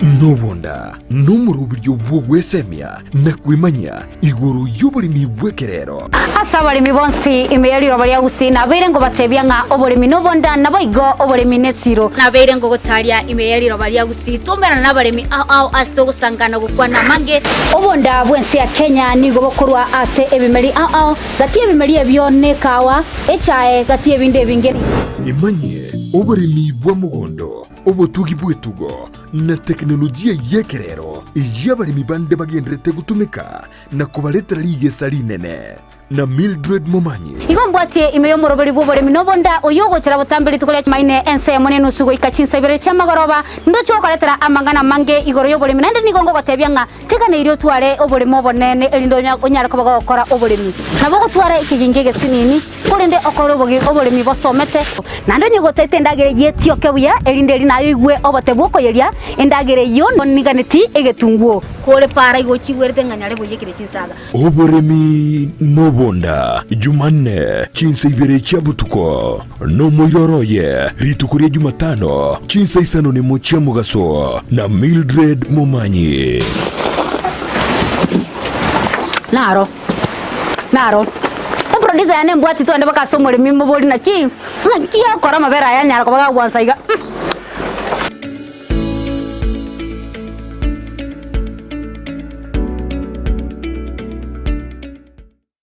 Nobonda n'umurubiryo bw'ogwesemya na kwimanya iguru y'oburimi bw'ekerero asa abalimi bonsi imeyaliro balya Gusii nabeire ngo batebya nga oburimi nobonda naboigo oburimi nesiro nabeire ngo gotalia imeyaliro balya Gusii tumera n'abalimi ao asito gusangana gukwana mange obonda bwensi ya Kenya nigo bokurwa ase ebimeri ao gati ebimeri ebyone kawa echae gati ebinde bingeri imanye oburimi bw'amugondo obutugi bw'etugo na teknolojia y'ekerero y'abalimi bande bagendrete gutumika na kubaletera ligesa linene na Mildred Momanyi igombwatie imeyo moroberi bw'oburimi nobonda oyogochera butambiri tukolia maine ense mone nusugo ikachinsa ibere chamagoroba ndocho okaletera amangana mange igoro y'oburimi nande nigongo gotebya nga tekana irio tware oburimi obonene elindo onyara kubaga gukora oburimi nabo gutwara ikigingege sinini kurinde okoro oburimi bosomete nando nyigotete ndagere yetio kebuya elinde linayo igwe obote bwokoyeria endagere yo niganeti egetunguo kole para igochigwerete nganyare boyekire chinsaga oburimi nobonda Jumanne chinsa ibere chabutuko no moiroroye ritukuria Jumatano chinsa isano ni mochia mugaso na Mildred Momanyi naro producer yane mbwati to ande bakasomole mimbo boli na ki akora mabera yanyara ko baga gwansaiga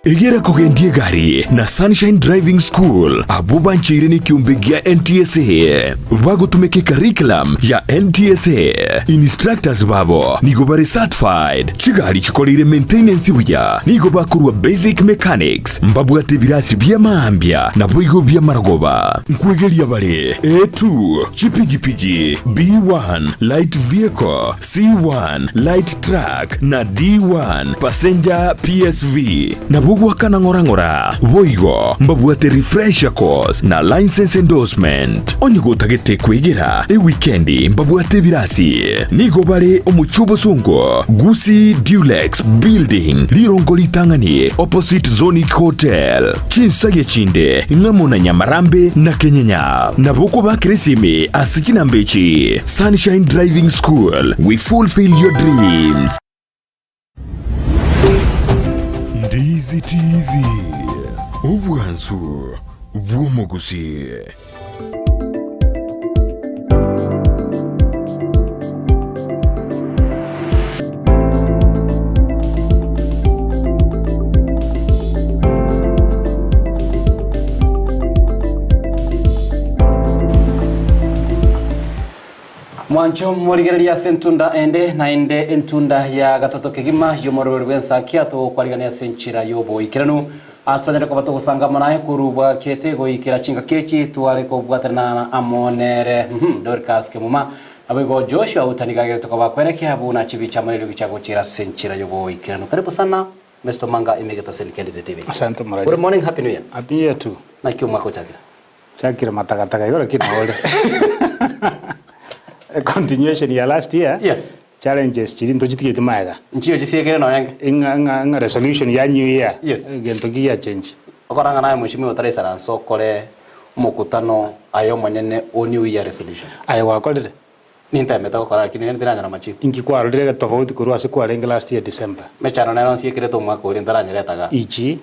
Egera kogendie gari na Sunshine Driving School abuba nchiri ni kiumbegia NTSA wago tumeke curriculum ya NTSA instructors babo nigo bare certified chigari chikolire maintenance buya nigo bakurwa basic mechanics mbabu atebirasi bya maambia na boigo bya maragoba nkwegelia bare A2 chipigipigi B1 light vehicle C1 light truck na D1 passenger PSV na wakana ngora boigo mbabuate refresher course na license endorsement onyigo tagete kwegera weekendi mbabuate birasi nigo bare omuchubo sungo Gusii Dulux building lirongoli tangani opposite Zonic Hotel chinsaye chinde ngamona Nyamarambe na Kenyenya na boko bakresime asikina mbechi Sunshine Driving School, we fulfill your dreams. Ndizi TV Ubwansu Bw'Gusii. Mwancho mwaligereria sentunda ende na ende entunda ya gatato kegima yomorobero bensa kiato kwaligania senchira yobo ikiranu aswanyere ko bato gusanga manaye kurubwa kete go ikira chinga kechi tuwale ko bwaterana amonere Dorcas kemuma abego Joshua utanigagere to bakwene habuna chibicha muri gichago chira senchira yobo ikiranu karibu sana Mr. Manga imegeta Ndizi TV. Asante maraji. Good morning, happy new year. Happy new year too. Na kyo mwako chakira. Chakira mataka yora kina ole. A continuation ya last year. Yes. Challenges chiri ntochitikete maiga. Nchiyo chisekere no yange. Inga resolution ya new year. Yes. Gentoki ya change. Okoranga naye mwishimiwa Teresa Ranso kole mukutano ayo manyene o new year resolution. Ayo wakolere. Ninta meta kokora kinene ndinanya na machifu. Inkikwaro direga tofauti kurwa se kwa lenga last year December. Mechano na ronsi yekire to mwako uri ndaranya retaga. Ichi.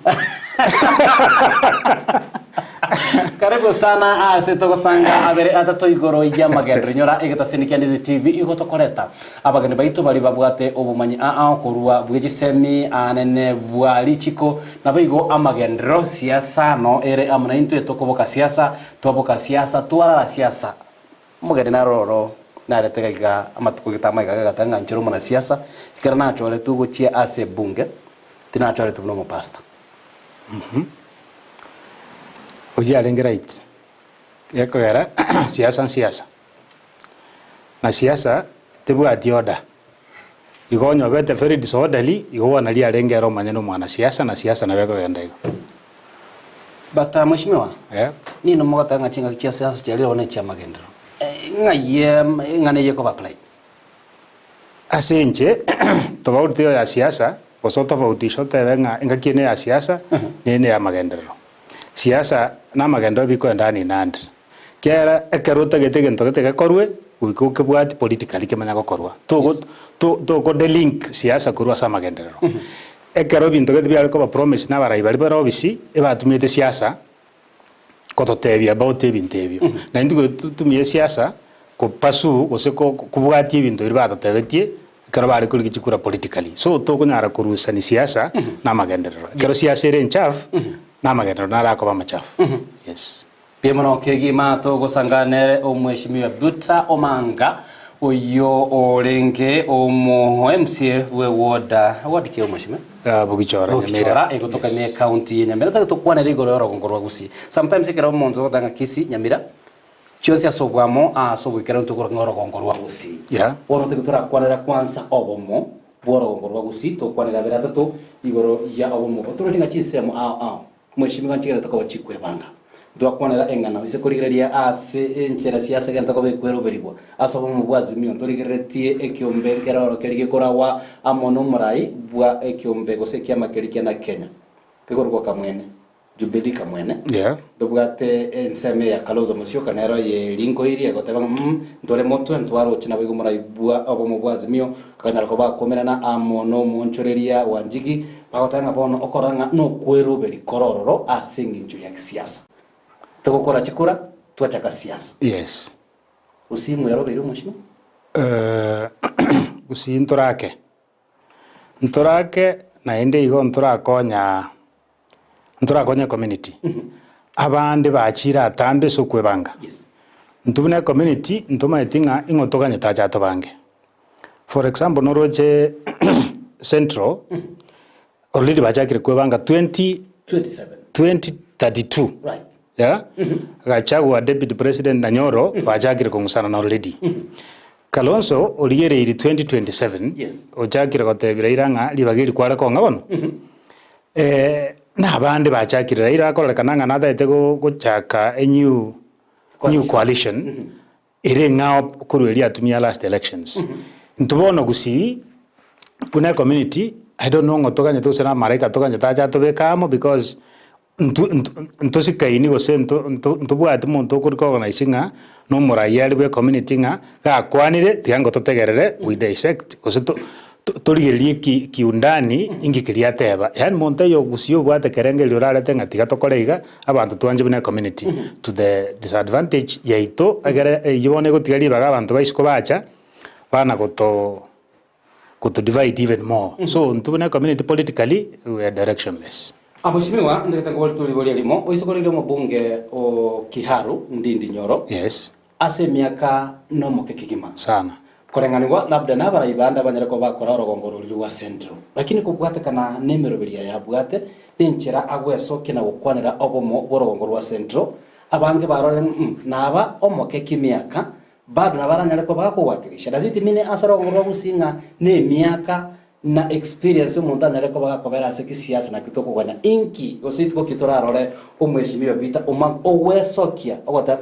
Karibu sana aseto gusanga abere atato igoro ijya magendro nyora igetasendikia Ndizi TV igotokoreta abagani baitu bali babwate obumanyi kurwa bwegisemi anene bwalichiko nabigo amagendro siasa no ere amana into etokoboka siasa toboka siasa twara siasa mugere na roro na retega amatuko gitamaga gatanga nchiro mona siasa ikara nacho ale tugochia ase bunge tinacho ale tuno pasta Oji alengi right. Yako gara siasa. Na siasa tebu adioda. Igo nyobete very disorderly, igo wanali alengi ro manyano mwana siasa na siasa na weko yenda igo. Bata mheshimiwa. Yeah. Ni no mogata ngachinga chia siasa chia leo ne chia magendro. Ngaye ngane yeko ba play. Asenje tofauti ya siasa, osoto tofauti shote wenga ngakine ya siasa, nene ya magendro. Siasa na magendo biko ndani nandi kera ekeruta getege ntogete gakorwe uiko kebwati politically kemanya gokorwa to go the link siasa kurwa sama gendero ekero bintu gete byari ko ba promise na barai bari bara obisi ebatumite siasa kototebia about ebintu ebyo na ndigo tumie siasa ko pasu gose ko kubwati ebintu iri batotebetie kero bari kuri gikura politically so to kunyara kurusa ni siasa na magendero kero siasa ere nchafu na magendero na rako ba machafu yes Piemono kegi mato gosangane omweshimiwa Buta Omanga oyo orenge omo MCA we ward ke omweshimiwa Bugichora Nyamira egotoka ne county ya Nyamira takukwana rigoro yoro ngorwa Gusii sometimes ikera omuntu otanga Kisii Nyamira chiosi asobwamo asobwikera ntugoro ngorwa Gusii ono tegutora kwanera kwanza obomo boro ngorwa Gusii to kwanera beratatu igoro ya obomo turutinga chisemo mweshimiwa nchigera toka wachikwebanga ndwakwanera engano ise kurigereria ase enchera siasa genta ko bekwero berigwa asobo mu bwazimio ndorigeretie ekiombe keroro kerige korawa amono murai bwa ekiombe gose kya makeri na Kenya pegorwa kamwene Jubilee kamwene ndobwate enseme ya Kalonzo Musyoka nero ye linko iri egoteba ndore moto ntwaro china bego murai bwa abo mu bwazimio kanyara ko bakomerana amono munchoreria wanjigi bagotanga bono okoranga no kwero beri kororo asinginju ya siasa tukokora chikura tuachaka siasa yes Gusii mwero bero mwishimo Gusii ntorake na ende igo ntorakonya community abande bachira atambe sokwebanga ntubune community ntuma etinga ingotoganye tacha bange for example noroje central already bachakire kwebanga 2032 right gachagua deputy president Nanyoro bachakire kongusana na already Kalonzo origere 2027 ochakire gotebira iranga libagiri kwara konga bono na bande bachakire ira korekana na daite gochaka a new coalition ire ngao kurweli atumia last elections ntubono Gusii kuna community I don't know ngotoganye to sena mareka toganye tacha to bekamo because ntosikaini gose ntubwate muntu kuri organizinga no murayali bwe community nga gakwanire tiango totegerere we dissect gose torigerie kiundani ingikiria teba yani muntu yo Gusii bwate kerenge lyorarete ngatiga tokoreiga abantu twanje bune community to the disadvantage yaito agere yibone gotigari baga abantu baisiko bacha bana goto divide even more so ntubune community politically we are directionless. Mheshimiwa ndeketa ngolituli goli alimo oisokolile mo bunge o Kiharu Ndindi Nyoro ase miaka no mokekigima sana korenganirwa labda nabara ibanda banyara ko bakora rogongoro rwa central lakini kubwate kana nemero bilia ya bwate ninchira agwesoke na gukwanira obomo borogongoro rwa central abange barore naba omokekimiaka bado nabaranyara ko bakowakilisha daziti mine asarogongoro Gusinga ne miaka na experience umuntu anyareko bagakobera ase kisiasa na kitoko gwana inki ositiko kitorarore umweshimiwa Bita Omanga owesokia ogota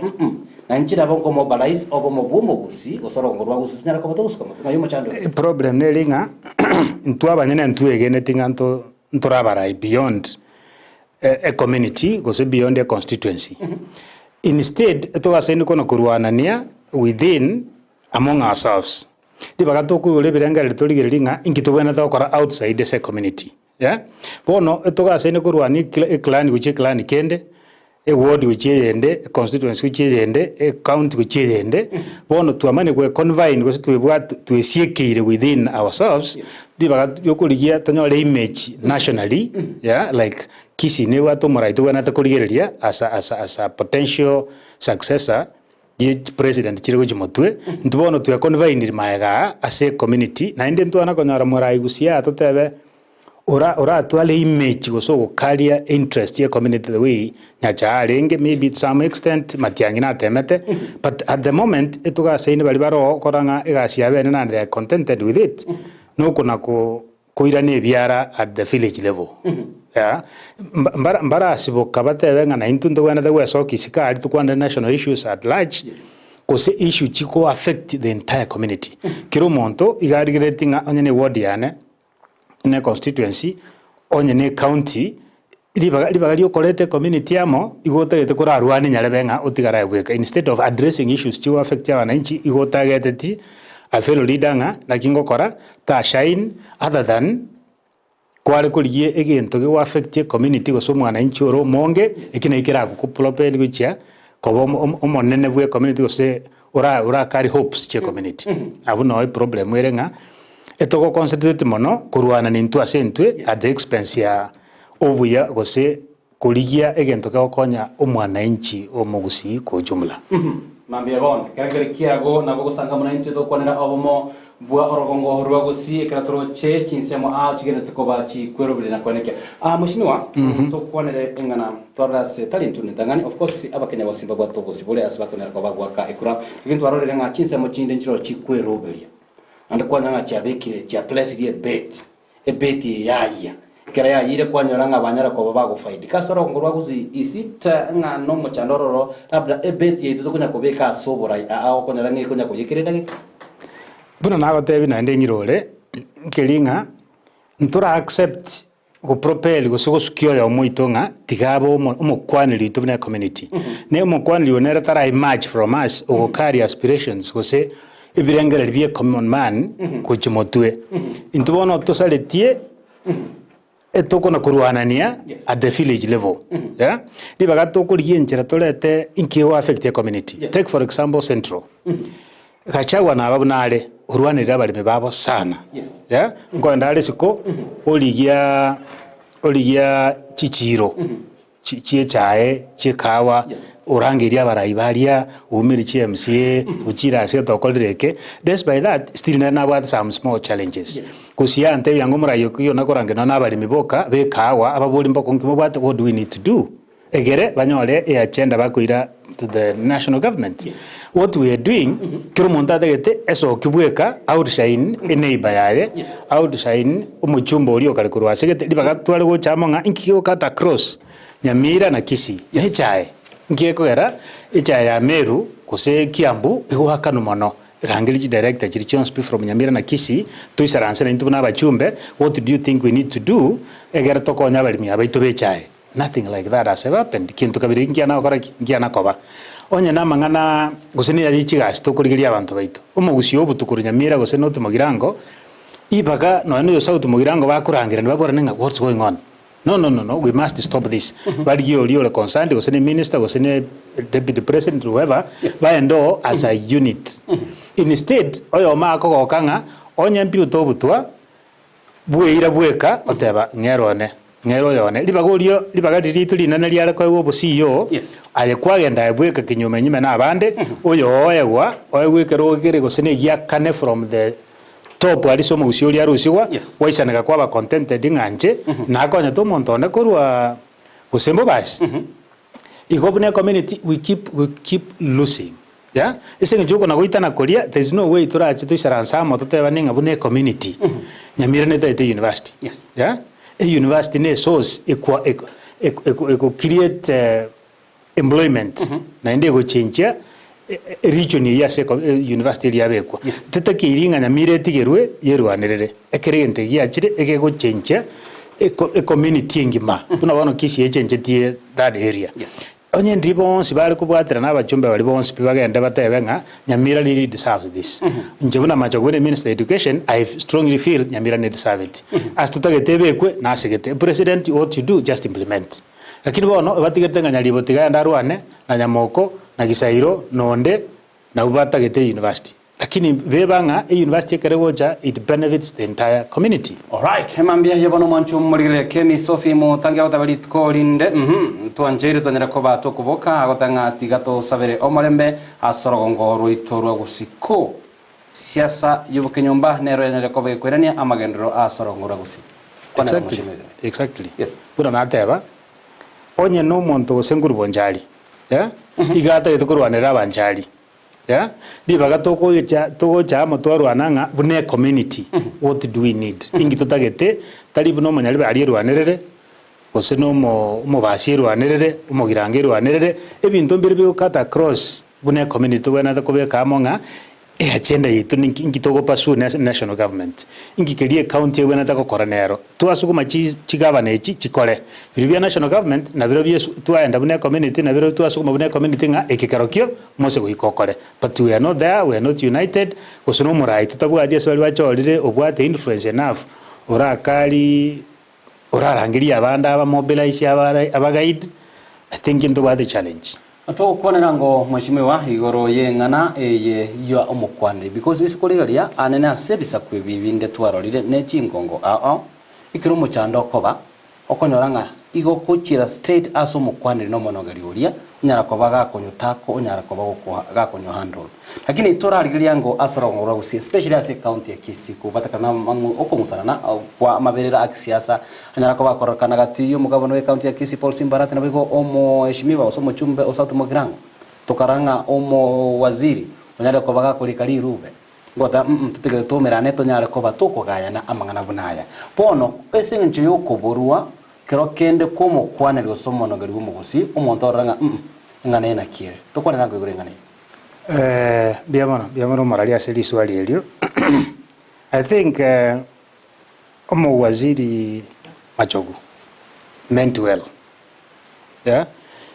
na nchira bongo mobilize obo mobumo Gusii osorongorwa Gusii nyareko batogusuka mutima yumo chando problem nelinga ntwabanyene ntwegene tinganto ntorabara beyond a community gose beyond a constituency instead to aseni kono kurwanania within among ourselves Dibagato ku ule biranga litorigelinga inkitobena takora outside the community bono etoga sene kurwani clan wiche clan kende e ward wiche yende e constituency wiche yende e county wiche yende bono tuamane kwe convene go twebwa twesiekire within ourselves dibagato yokuligia tonyole image nationally like Kisii ne wato moraito wana takoligeria as a potential successor ye president chirego chimotwe ntubono twa convene maega ase community na inde ntwana konyara morai Gusii atotebe ora twale image goso gokaria interest ye community the way nyacha arenge maybe to some extent matiangi na temete but at the moment etuga seine bali baro koranga egasia bene na they are contented with it no kuna koirane biara at the village level mbara siboka batebe ngana intundo wana the weso kisika ali tukwanda national issues at large kose issue chiko affect the entire community kiro monto igarigeretinga onyene ward yane ne constituency onyene county ribaga riokorete community amo igotagete kurarwane nyarebenga utigara gweka instead of addressing issues chiwa affect ya wananchi igotagete a fellow leader nga nakingokora ta shine other than kware kuriye egento ge affect community goso mwananchi oro monge ikina ikira ku propel gucha kobo omonene bwe community gose ora carry hopes che community abu no problem erenga etoko concentrate mono kurwana nintu asentwe at the expense ya obuya gose kurigia egento ka okonya omwananchi omugusii ko jumla mambia bon kare kiago na gusanga mwananchi to kwanera obomo bwa orogongo rwa Gusii ekratoro che chinsemo chigene tukoba chi kwero bile na kwaneke mushimiwa to kwanere engana tora se talentu ndangani of course abakenya basimba gwa to Gusii asibakona kwa bagwa ka ekura ibintu arorere nga chinsemo chinde nchiro chi kwero bile ande kwana cha bekire cha place die bet yaya kera ya yire kwanyora nga banyara ko bago faidi kasoro ngorwa Gusii isita nga no mo chandororo labda bet yetu kunya ko beka sobora konyara ngi kunya ko yikire dagi buna nago tebi na ndengirore kelinga ntura accept go propel go sogo skio ya moitonga tigabo omokwaniri to na community ne omokwaniri onera tara image from us o carry aspirations go se ibirengere bie common man ko chimotwe intubono to saletie etoko na kuruanania at the village level yeah dibaga to kurienchera tolete inkiwa affect the community take for example central Kachagwa na babunale urwanira balime babo sana yeah ngoenda ale siko oligia chichiro chie chae chikawa urangiria baraibaria umiri chi MCA uchira ase tokolireke despite that still na what some small challenges kusia ante yango murayo kiyo nakorangena na balime boka bekawa ababuli mboko ngimo what do we need to do egere banyole e agenda bakoira to the national government what we are doing kiro montada gete eso kibweka outshine eneiba yaye outshine umuchumba uri kale kurwa segete libaga twale go chamonga inkiko kata cross Nyamira na Kisii echae ngeko era echae ya Meru kose Kiambu ego hakano mono rangeli director chirichon speak from Nyamira na Kisii to isaranse na intu na bachumbe what do you think we need to do egere tokonya balimi abaito bechae nothing like that has ever happened kintu kabiri ngiana okora ngiana koba onye namangana guseni ya ichigas to kurigiria abantu baito omugusii obutukuru Nyamira guseni otumogirango ibaga no yo sautu mogirango bakurangira ni babora ninga what's going on no we must stop this bali oli concerned guseni minister guseni deputy president whoever baendo as a unit instead oyo mako gokanga onye mpi utobutwa bueira bueka oteba ngero yone libaga diritu linana liara kwa obusiyo aye kwagenda ebweka kinyume nyime na abande oyo oyegwa oyewekero gere guseni ya kane from the top ali somo usioli arusiwa waisanaga kwa contented nganje na konya to montone korwa kusembo basi igobune community we keep losing yeah isenga juko na goitana koria there is no way turachi to isaransa mo toteba ninga bune community Nyamira ne tete university yeah a university ne source eco create employment na ende go change region ya university ya bekwa tete kiringa Nyamira tigerwe yerwanirere ekerente giachire egego change a community ngima tuna bano Kisii change tie that area onye ndribo sibali kubwatira n'abachumbe bali bonse bibagenda batebenga Nyamira really deserves this njebuna macho gwene minister education I strongly feel Nyamira need deserve it as tutagetebekwe na segete president what you do just implement lakini bono batigetenga nyalibo tiganda rwane na Nyamoko na Gisairo nonde na ubatagete university lakini bebanga university keregoja it benefits the entire community. All right mambia yabano manchu murigire kemi Sophie mo tangia otabali tkolinde tuanjere tonera koba to kuboka agotanga tigato sabere omolembe asorogongo ruitorwa Gusii siasa yubukenyomba nero nere kobe kwerania amagendro asorongora Gusii exactly yes kuna nateba onye no monto senguru bonjali yeah igata itukurwanira banjali yeah dibaga toko cha motwaro ananga bune community what do we need ingi tutagete talibu no manyali ali rwanerere ose no mo basiro anerere umogirangero anerere ebintu mbere byo kata cross bune community wena takobeka amonga agenda yitu ngitogo pasu national government ingikerie county yewe natako koranero twasukuma chi governor chikore bibia national government na biro bie twaenda bune community na biro twasukuma bune community nga ekikarokio mose guikokore but we are not there, we are not united kusuno murai tutabwadia swali wachorire obwate influence enough orakali orarangiria abanda aba mobilize aba guide. I think into what the challenge ato kuonera ngo mweshimiwa igoro yengana eye yo omukwane because isikoligaria anene asebisa kwebibinde twarorire ne chingongo ikiro muchando koba okonyoranga igo kuchira straight as omukwane no monogeri uria nyara kobaga konyutako nyara kobaga gakonyo handle lakini torarigiria ngo asorongora Gusii especially as a county ya Kisii kubatakana okomusana kwa maberera akisiasa nyara kobaga korokana gatiyo mugabano we county ya Kisii Paul Simbarati na bigo omo eshimiwa osomo chumbe osatu mogirango tokaranga omo waziri nyara kobaga kulikali rube ngota tutige tumerane to nyara koba tukugaya na amangana bunaya pono esencho yokoborwa kero kende komo kwane gosomo no garibu Gusii umuntu oranga ngane na kire tokwane nango igure ngane biamono mararia seli swali elio I think omo waziri Machogu meant well yeah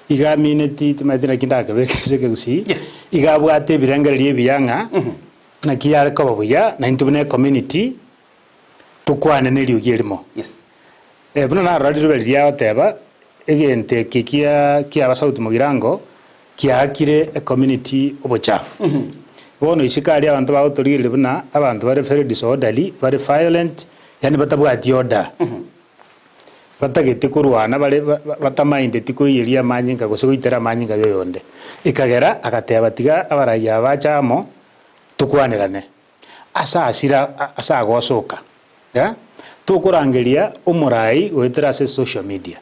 iga minute tumathira kindaka bekese Gusii yes iga bwate birangarie biyanga na kiyare ko babuya na intubune community tukwane ne liugirimo yes buna na radio belia teba egente kikia abasauti mugirango kiakire a community obochafu bono isikari abantu bautorire buna abantu bari very disorderly very violent yani batabwati order batagete kurwana bari batamainde tikuyiria manyinga gusuitera manyinga yoyonde ikagera agateba tiga abaraya bachamo tukwanirane asa gosoka ya tukurangiria umurai wetera social media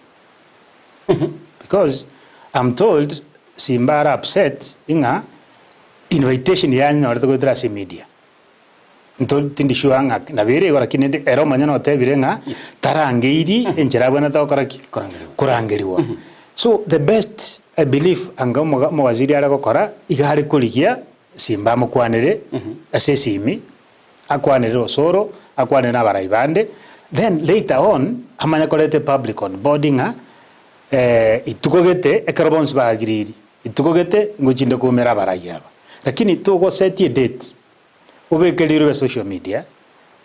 because I'm told Simbara upset inga invitation yanyu orto wetera media nto tindishuanga na bere gora kinende ero manyana otebirenga tarangeiri enjera bwana ta kurangiriwa so the best I believe anga mo waziri ara gukora igari kurigia Simba mukwanire asesimi akwanire osoro akwanire na baraibande then later on amanya kolete public on boarding itukogete ekarabons bagiriri itukogete ngochinde kumera barayaba lakini tugo set a date obekelirwe social media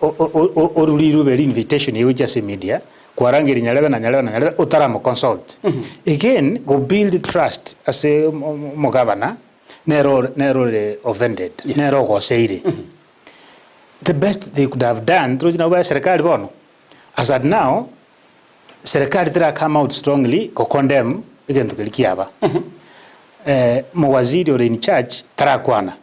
orulirwe invitation yewe media kwarangiri nyalebe utaramo consult again go build trust as a governor nero offended nero go seire the best they could have done through na serikali bono as at now serikali tira come out strongly ko condemn again to kilikiaba mawaziri or in charge tarakwana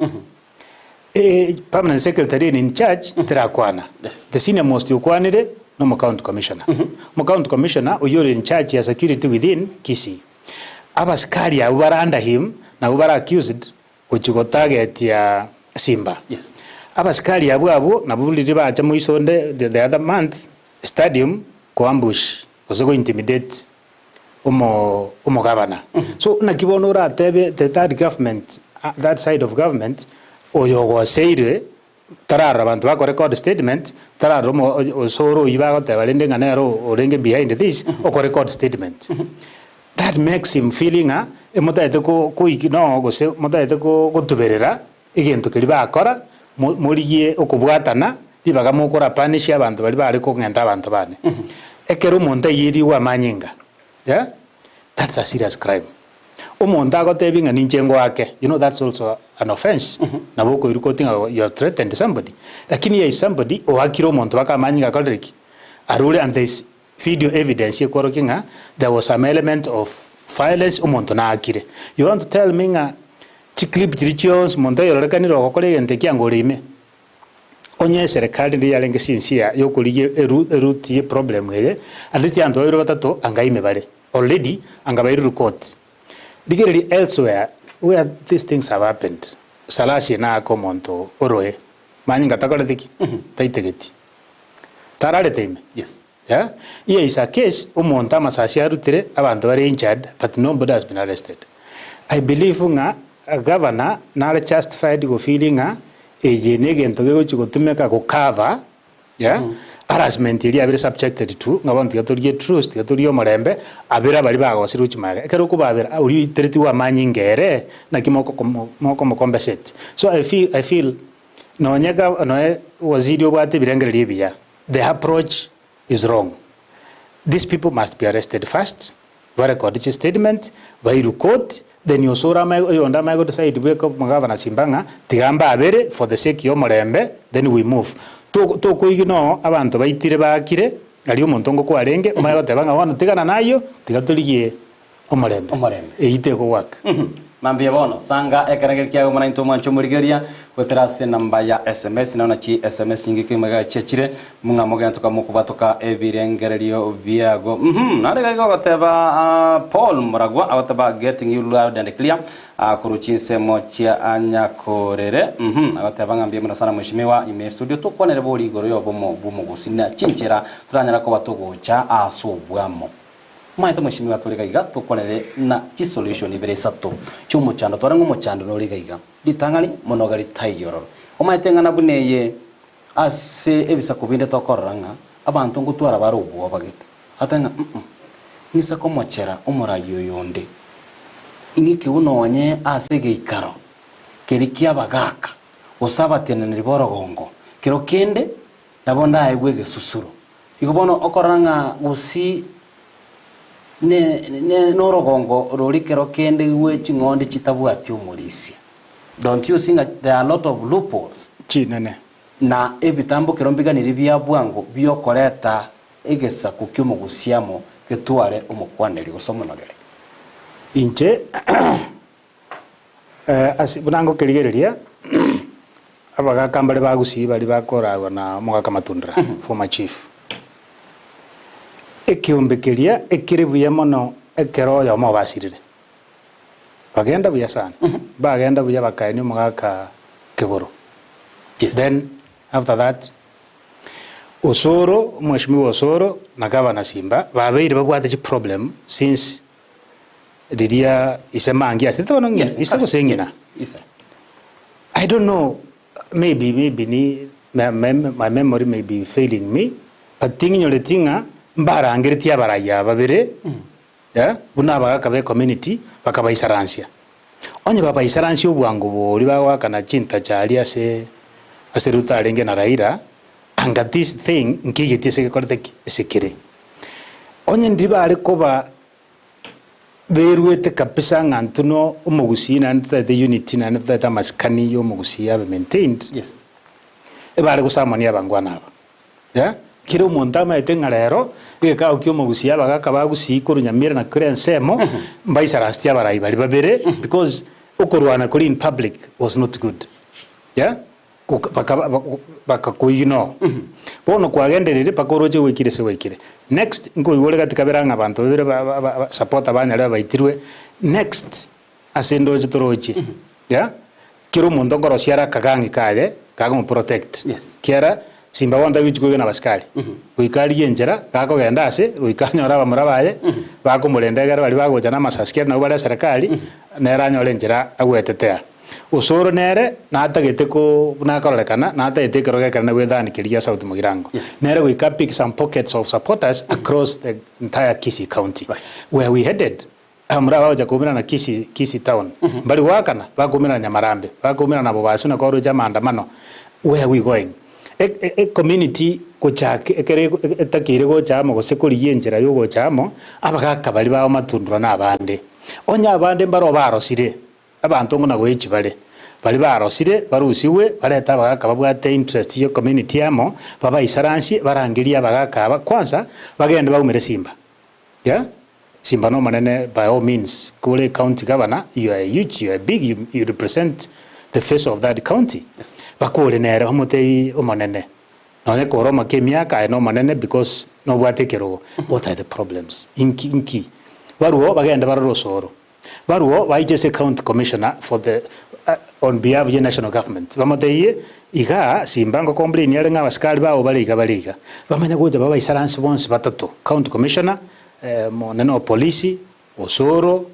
permanent secretary in charge tarakwana the senior most ukwanire no county commissioner county commissioner uyore in charge ya security within Kisii abaskari abara under him na ubara accused kuchuko target ya Simba yes abaskari abo na buliri bacha muisonde the other month stadium ko ambush ko intimidate umo governor so nakibono ratebe the third government that side of government oyogo seire tarara abantu bako record statement tarara osoro ibago tebalende nganero orenge behind this oko record statement that makes him feeling emotaete ko ikino gose motaete ko gutuberera igento kiriba akora muriye okubwatana libaga mukora punish abantu bari ko ngenda abantu bane ekero monta yiri wa manyinga yeah that's a serious crime omonta agotebinga ninjengo wake you know that's also an offense na boko irukotinga you have threatened somebody lakini ya somebody owakiro omonto bakamanyinga kolriki arule and this video evidence yekorokinga there was some element of violence omonto na akire you want to tell me nga chiclip chirichons monto yororekaniro gokore gente kyangorime onye serikali ndi yalenge sinsia yokuriye root ye problem ye aliti ando yoro batato angaime bare already angabairu record digeri elsewhere where these things have happened salasi na komonto oroe manyinga takole tiki taitegeti tarare time yes yeah here is a case umonta masasi arutire abantu bari injured but nobody has been arrested I believe nga a governor na justified go feeling eye ne gento ge gochi gotumeka go cover yeah harassment iri abire subjected to ngabon tigatoriye trust tigatoriye omorembe abira bari bagosira uchimaga ekero kubabira uri tereti wa manyingere na kimoko moko compensate. So I feel no nyaka no waziri obate birengereri biya. The approach is wrong. These people must be arrested first. Record a statement, by court, then you saw yonda my good side wake up magavana simbanga tigamba abere for the sake yo morembe, then we move. To kuigino abantu baitire bakire ali omuntu ngo kwarenge omago tebanga wana tigana nayo tigaturiye omorembe eite go work. Mambia bono sanga ekarangeri kya umana into mancho murigeria weterase namba ya SMS naona chi SMS nyingi kimaga chechire munga moga ntoka mukubatoka ebirengererio biago nare ga goteba Paul Muragwa agoteba getting you loud and clear kuruchinse mochia anyakorere agoteba ngambia muna sana mheshimiwa ime studio tukonere boli igoro yo bomo gusina chinchera turanyara ko batogocha asubwamo maito mheshimiwa turigaiga tukonere na chi solution ibere sato chumo chando twarango mochando no rigaiga litangani monogari tayoro omaitengana buneye ase ebisa kubinde tokoranga abantu ngutwara barubu abagete atanga nisa komochera omorayo yonde ingiki unonye ase geikaro kerikia bagaka osaba tenene borogongo kero kende nabonda aigwege susuru igobono okoranga Gusii ne norogongo rolikero kende we chingonde chitabwati umulisia. Don't you think that there are a lot of loopholes chinene na ebitambo kerombiga niribya bwango byokoreta egesa kukyumo gusiamo ketware omukwaneri gosomonogere inche bunango kerigereria abaga kambale ba Gusii bali bakoragwa na mugaka matundra former chief ekiumbekeria ekiribuye mono ekero ya mo basirire bagenda buya sana bagenda buya bakaini mugaka kegoro. Yes. Then after that Osoro mheshimiwa Osoro na gavana Simba babeire babwate chi problem since didia isemangi asitono ngi isako sengina. I don't know, maybe ni my memory may be failing me, but tinginyo letinga mbara angiritia baraya babire ya buna bagakabe community bakaba isaransia onye baba isaransia obwango boli bagwakana chinta chali ase rutare na Raila anga this thing nkigiti sekorete esekire onye ndiba ari koba beruete kapisa ngantuno omugusii na the unity na the maskani yo omugusii have maintained. Yes. Ebare gusamania bangwana aba ya kiro montama etenga rero eka okyo omugusii abagaka ba Gusii koru Nyamira na kure nsemo mbaisarastia barayi bari babere because okorwana kuri in public was not good ya baka kuigino bono kwagenderere pakoroje wekire se wekire next ngo iwore gatika beranga abantu bebere support abanyara baitirwe next asendo jitoroje ya kiro mondo ngoro ciara kagangi kale kago protect kiara Simba wanda wichiko na baskari uikari yenjera kako genda ase uikanyora bamurabaye bako mulendegera bali bagoja na masaskia na ubale serikali nera njera agwetetea Osoro nere na atagete ko nakorolekana na atagete kirogekana na wethani kiria South Mugirango nere we can pick some pockets of supporters across the entire Kisii County where we headed amra baja kumira na Kisii town bali wakana bakumira na Nyamarambe bakumira na Bobasu na koro maandamano where we going a community kochake ekere etakire gochamo gosekuriye njera yo gochamo abagaka bali bawo matundura na abande onya abande mbaro barosire abantu ngona goichi bali barosire barusiwe bareta abagaka babwate interest yo community yamo baba isaransi barangiria abagaka aba kwanza bagende baumire Simba yeah Simba no manene by all means kule county governor you are huge, you are big, you represent the face of that county. Yes. Bakole nere omotei omonene none koroma kemiaka no manene because no watekero. What are the problems inki baruo bagenda barosoro baruo waijese county commissioner for the on behalf of the national government bamotei iga Simbango complain yale nga baskali bawo baliga bamanya goja baba isaransi bonse batatu county commissioner moneno police Osoro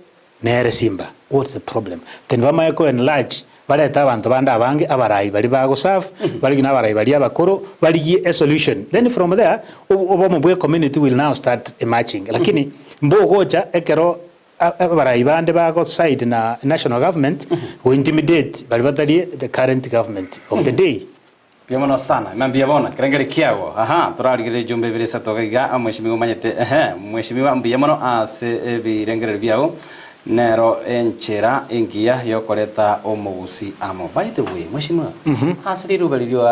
nere Simba. What's the problem? Then bama yako enlarge bareta abantu bande abange abarai bari bago serve bari gina abarai bari abakoro bari a solution, then from there obo mwe community will now start emerging. Lakini mbogocha ekero abarai bande bago side na national government who intimidate bari batari the current government of the day. Biamono sana mambia bona kirengere kiago turarigire jumbe bire satoga mweshimiwa manyete mweshimiwa biamono ase birengere biago nero enchera ingia yokoreta omugusi amo. By the way mweshimiwa asiriru balirio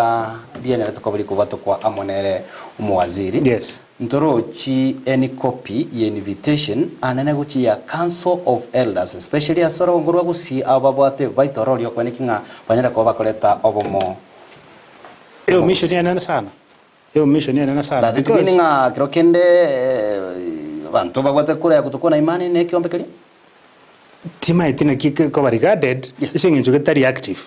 bianera tukobali kubato kwa amonere umuwaziri. Yes. Ntoro chi any copy ye invitation anene guchi ya Council of Elders especially asoro ngorwa gusi ababwate baitoro lyo kwanikinga banyera ko bakoleta obomo. Yo mission yana sana. Yo mission yana sana. Does it mean nga kirokende bantu bagwate kura ya kutukona imani ne kiombe kali? Tima itina ko regarded ising into get reactive.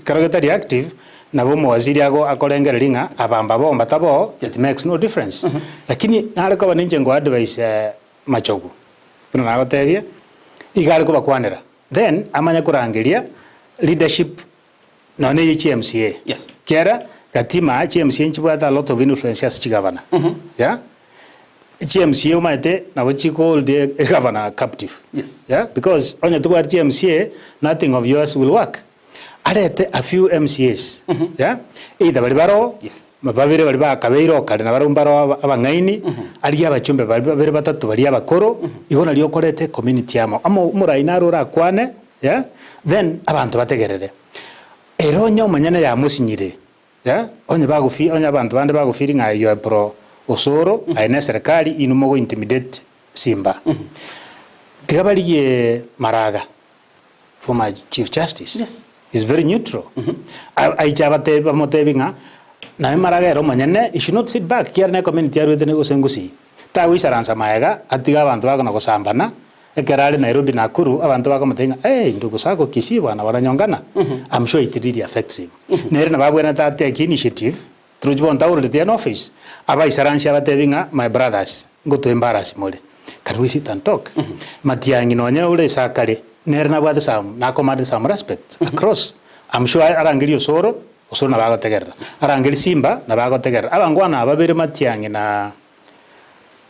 Karo get reactive na bo mwaziri ago akolengera linga abamba bomba tabo it makes no difference. Lakini nale ko baninje ngo advice machogu. Kuna nago tebia igale ko bakwanera. Then amanya kurangiria leadership na ne HMCA. Yes. Kera katima HMCA nchibwata a lot of influence as governor. Yeah. HMCA umaite na wachiko hold the governor captive. Yes. Yeah, because on your HMCA nothing of yours will work. Arete a few MCAs. Yeah. Either bali baro. Yes. Mababire bali ba kabeiro kali na baro mbaro abangaini ali abachumbe bali batatu bali abakoro igona lyo korete community amo murainaro rakwane. Yeah. Then abantu bategerere. Eronyo manyana ya musinyire. Yeah. Onye abantu bande bagufiri nga yo pro osoro aina serikali inumogo intimidate Simba. Tigabaliye Maraga, former Chief Justice. Yes. Is very neutral. Aichabate bamotebinga na Maraga ero manyane you should not sit back kiara na community yaru de nego sengusi. Ta wisaransa maega atiga abantu bako na kusambana ekerale Nairobi na Nakuru abantu bako mutenga ndugu sako Kisii bwana baranyongana. I'm sure it really affects him. Nere na babu na take initiative through John Tower the office. Aba isaransi abatebinga my brothers go to embarrass mole. Can we sit and talk? Matiangi no nya ule sakale nere na bwade sam na command some respect across. I'm sure arangiri osoro na bago tegera. Arangiri Simba na bago tegera. Abangwana ababere Matiangi na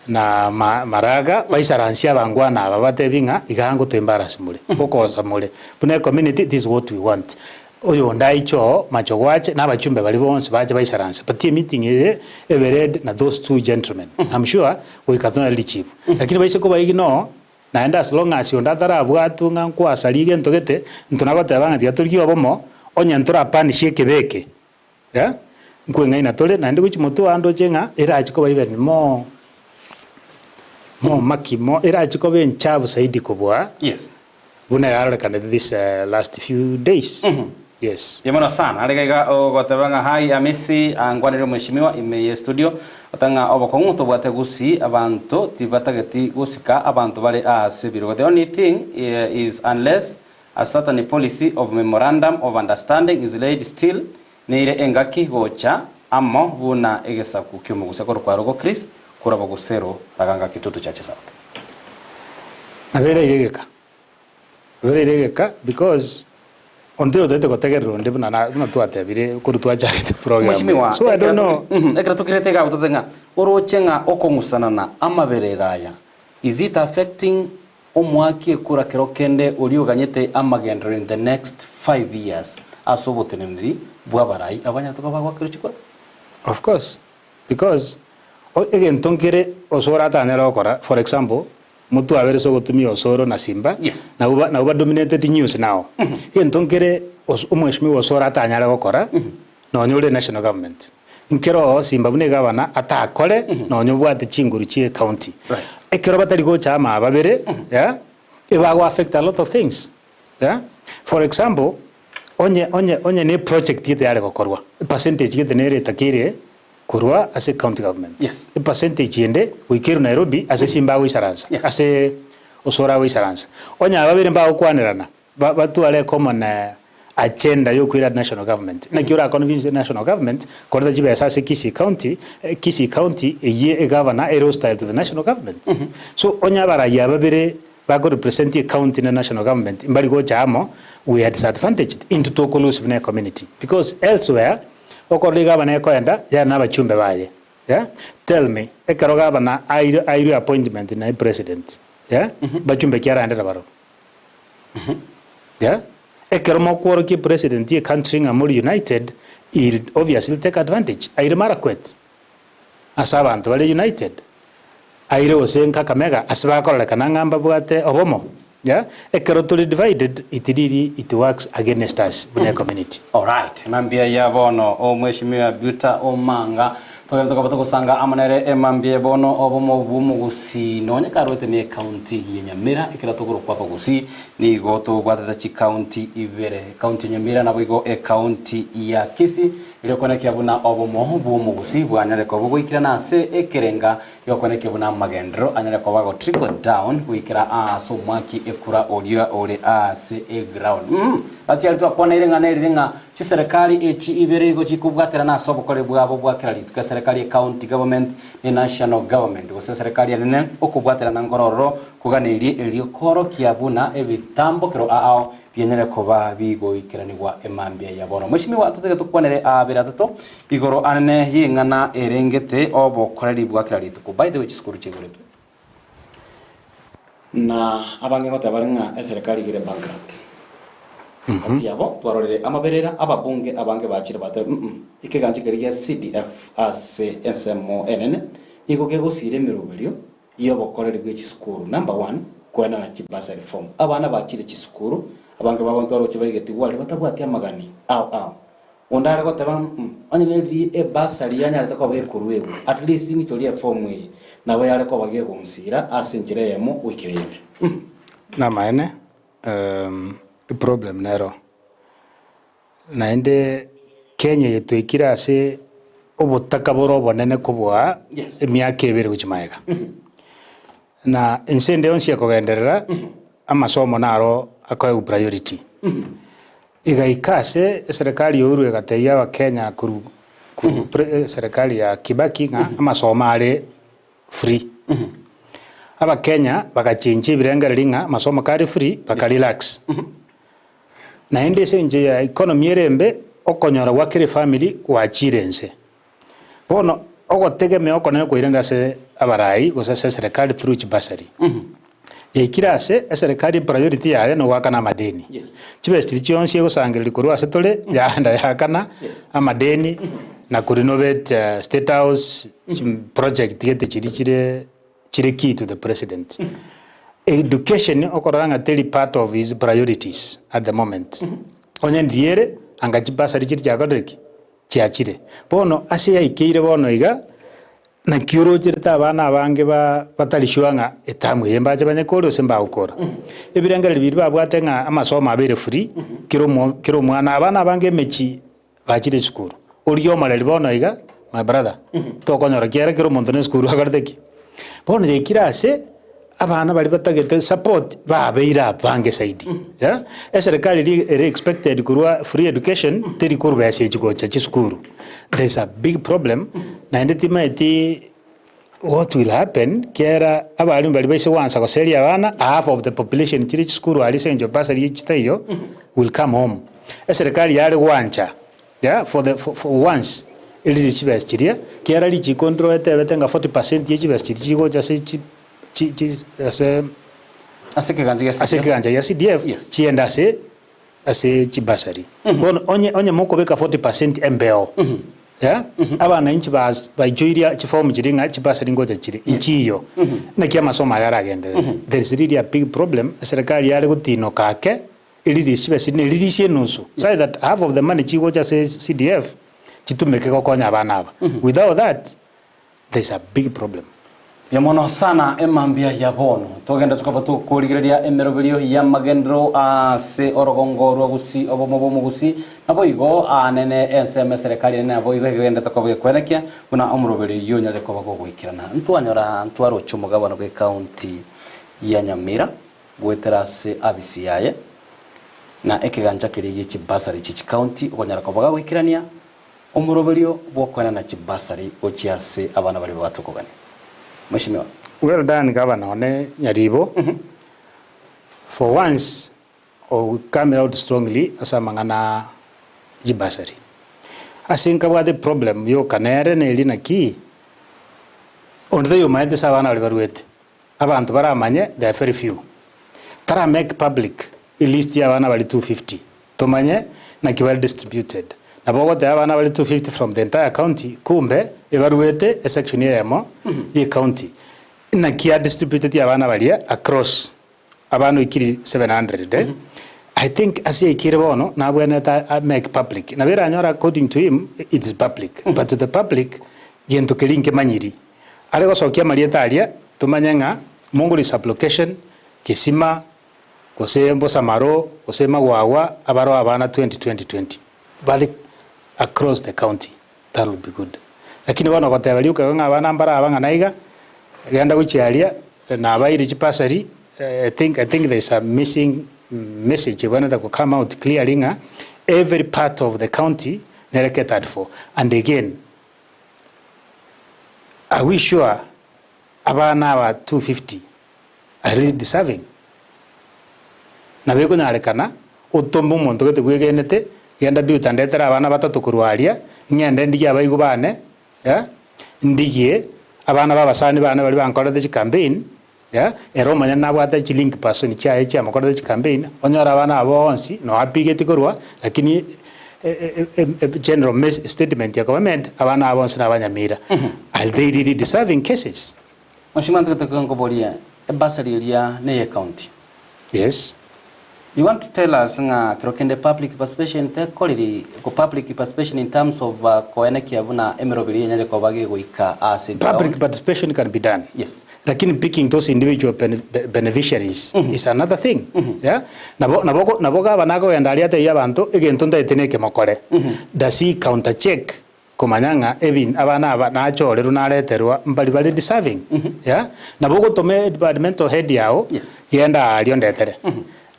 Maraga baisaransi abangwana ababatebinga igango to embarrass mole. Kokoza mole. Pune community this is what we want. Oyo ndaicho macho wache na bachumbe bali bonse baje baisaranse but meeting evered na those two gentlemen. I'm sure we can not achieve. Lakini baise ko baigino naenda as long as yondatara abwatu nganku asalige ntogete ntunabata banga tigaturiki obomo onya ntura panishie kebeke. Yeah? Nkwenga ina tole na ndikuchi mutu ando chenga era achiko baiben mo makimo era achiko ben chavu saidi kubwa. Yes. Buna yara kana this last few days. Yes. Yemona sana alegaiga ogotabanga hai amisi angwanire mweshimiwa ime studio otanga obokongu to bwate Gusii abantu tibatageti gusika abantu bale asibiro. The only thing is unless a certain policy of memorandum of understanding is laid still neire engaki gocha amo buna egesaku kyumugusa ko rwaro Chris kurabo gusero baganga kitutu chache sawa. Abere iregeka because until the Gotegero and Debna not to atebire Kurutuaja program. So I don't know. Ekratokirete utotenga orochenga okomusanana amabere raya. Is it affecting omwaki ekura kerokende olioganyete amagendro in the next 5 years asobotenenri bwabarai abanya tokabagwa kiruchikora? Of course, because again tonkere osora tanera okora, for example mutu avere so gutumi osoro na Simba. Yes. Na uba dominated news now. Tonkere umweshimiwa osora atanyara gukora no nyure national government. Inkero Simba bune gavana atakore no nyubwate chinguru chie county. Right. Ekero batari go chama babere, yeah? It will affect a lot of things. Yeah? For example, onye ne project yete yale gukorwa. Percentage yete nere takire kurwa as a county government. Yes. A percentage yende wikiru Nairobi as a Simba wisaransa. Yes. As a osora wisaransa. Onya babere mba okwanirana. Batu ale common agenda yo kwira national government. Na kiura convince national government korda jibe asase Kisii County ye governor a hostile to the national government. So onya bara ya babere bago represent the county in the national government mbali go jamo we are disadvantaged into to collusive na community because elsewhere okori governor ekoenda ya na bachumbe baye yeah tell me ekero governor airu appointment na president yeah bachumbe kiarandera baro yeah ekero mokworo ki president ye country ngamuri united il obviously take advantage airu marakwet asabantu bali united aire osenka kamega asibakora kana ngamba bwate obomo yeah ekero tuli divided it works against us in community. All right mambia ya bono o mweshimiwa Buta Omanga tugenda tukabata kusanga amanere emambia bono obomo bumu Gusii nonye karote me county ya Nyamira ikira tuguru kwa Gusii ni goto gwatata chi county ibere county Nyamira na bwigo county ya Kisii ile kone kiabuna obomo bumu Gusii bwanyare ko bwikira na se ekerenga yokone kiabuna magendro anyare ko bago trickle down bwikira so mwaki ekura odia ore se ground ati alito akona ile ngana ile nga chi serikali echi ibere go chikubwatera na sobo kole bwabo bwakira litu serikali county government ni national government go serikali nene okubwatera na ngororo kuganiri elio koro kiabuna ebitambo kero ao byenyere koba bigo ikiranirwa emambia ya bono mwishimi wa tutege tukwanere abira tato igoro anene yingana erengete obo korari bwakira litu ku by the way school cheguretu na abange bate abaringa serikali gire bankrupt ati abo twarorere amaberera ababunge abange bachire bate ikeganje keriya CDF as SMO NN igoge gusire miruberio iyo bokorere bw'ekisukuru number 1 kwena na chibasa reform abana bachire kisukuru abange babantu aro kibageti wali batabwati amagani ondare goteba anyeri ebasari yani atakwa bekurwego at least ni tolia form we nawe yale ko bagiye kunsira asenjire yemo wikirende na maene problem nero naende Kenya yetu ikirase obutaka boro bonene kubwa emyaka ebere guchimaega na ensende onsi akogenderera amasomo naro akoe priority igaikase serikali yoru egateya wa Kenya kuru serikali ya Kibaki nga amasomo are free aba Kenya bagachinje birengaringa masomo kari free baka relax na ende senje ya economy erembe okonyora wakire family wachirense bono ogotegeme okone koirenga se abarai gosase serikali through chibasari yekirase serikali priority yaye no wakana madeni chibesti chionse gusangirira kurwa setole yaanda yakana amadeni na kurenovate state house project gete chiri key to the president education okoranga teli part of his priorities at the moment onye ndiere angachibasari chiri chagodreki chiachire bono ase yaikeire bono iga na kiuro jirta abana abange batalishwanga etamu yembaje banyekoro semba ukora ebirangale bibiri babwatenga amasomo abere free kiro mwana abana abange mechi bachire skuru oriyo malali bono iga my brother to konyora kiara kiro montone skuru agardeki bono yekirase abana bali batagete support babeira bange saidi ya serikali ri expected kurwa free education teri kurwa yase chikocha chiskuru there is a big problem na nditimaiti what will happen kera abali bali baise wansa ko seria abana half of the population chiri chiskuru ali senjo basa ri chitayo will come home serikali yale wancha ya for once ili chibes chiria kera li chi control etebetenga 40% ye chibes chirigo jase asekiganja ya CDF chienda ase chibasari bon onye moko beka 40% MBO ya abana inchi bajoiria chiform chiringa chibasari ngoja chiri inchiyo na kia masomo yaragendere there is really a big problem serikali yale gutino kake ili chibasari ne lirishe nusu so that half of the money chigoja se CDF chitumeke kokonya abana aba without that there is a big problem yamono sana emambia ya bono togenda tukabatu kurigireria emeroberio ya magendro se orogongo rwa Gusii obomo Gusii nabo igo anene SMS serikali nene nabo igo genda tukabuye kwerekia kuna omuroberio nyale ko bagogwikirana ntwanyora ntwaro chumugabano gwe county ya Nyamira gwetera se abisiaye na ekiganja kirigi chibasari chichi county okonyara ko bagawikirania omuroberio bwokwena na chibasari ochiase abana bali batukogane. Mheshimiwa. Well done Governor one Nyaribo. for once we come out strongly asa mangana jibasari asinka wa the problem yo kanere ne lina ki onde yo maite sabana ali baruete abantu baramanye they are very few tara make public list ya bana bali 250 tomanye na kiwal distributed na bogo te abana bali 250 from the entire county kumbe ebaruete a section yemo ye county na kia distributed ya bana bali across abano ikiri 700 I think as ye kirebono na bwene ta make public na vera anyora according to him it is public but to the public yento kelinke manyiri ale go sokia marieta alia tumanyenga mongoli sublocation kisima kosembo samaro kosema wawa abaro abana 2020 bali across the county that will be good lakini wana kotebaliuka nga abana mbara abanga naiga genda guchialia na abairi chipasari I think there is a missing message when that will come out clearly every part of the county catered for and again are we sure abana wa 250 are really deserving na beko narekana utombo muntu gete gwegenete genda bi utandetera abana batatu kurwaria ngende ndiye abayigo bane ya ndiye abana babasani bana bali bankora the campaign ya eromanya nabwata chilink person chae cha makora the campaign onyara abana abonsi no apigeti kurwa lakini general statement ya government abana abonsi na Nyamira are they really deserving cases Mheshimiwa Ntuko Bolia basari area ne county yes. You want to tell us kirokende public participation te koliri ko public participation in terms of koeneki abuna emerobiri nyale ko bage goika asset public participation can be done yes lakini picking those individual beneficiaries is another thing yeah nabo banago yandalia te yabantu egento ndaiteneke makore dasi counter check komanyanga even abana nachore runareterwa mbali bali deserving yeah nabo gotome departmental head yao yenda alio ndetere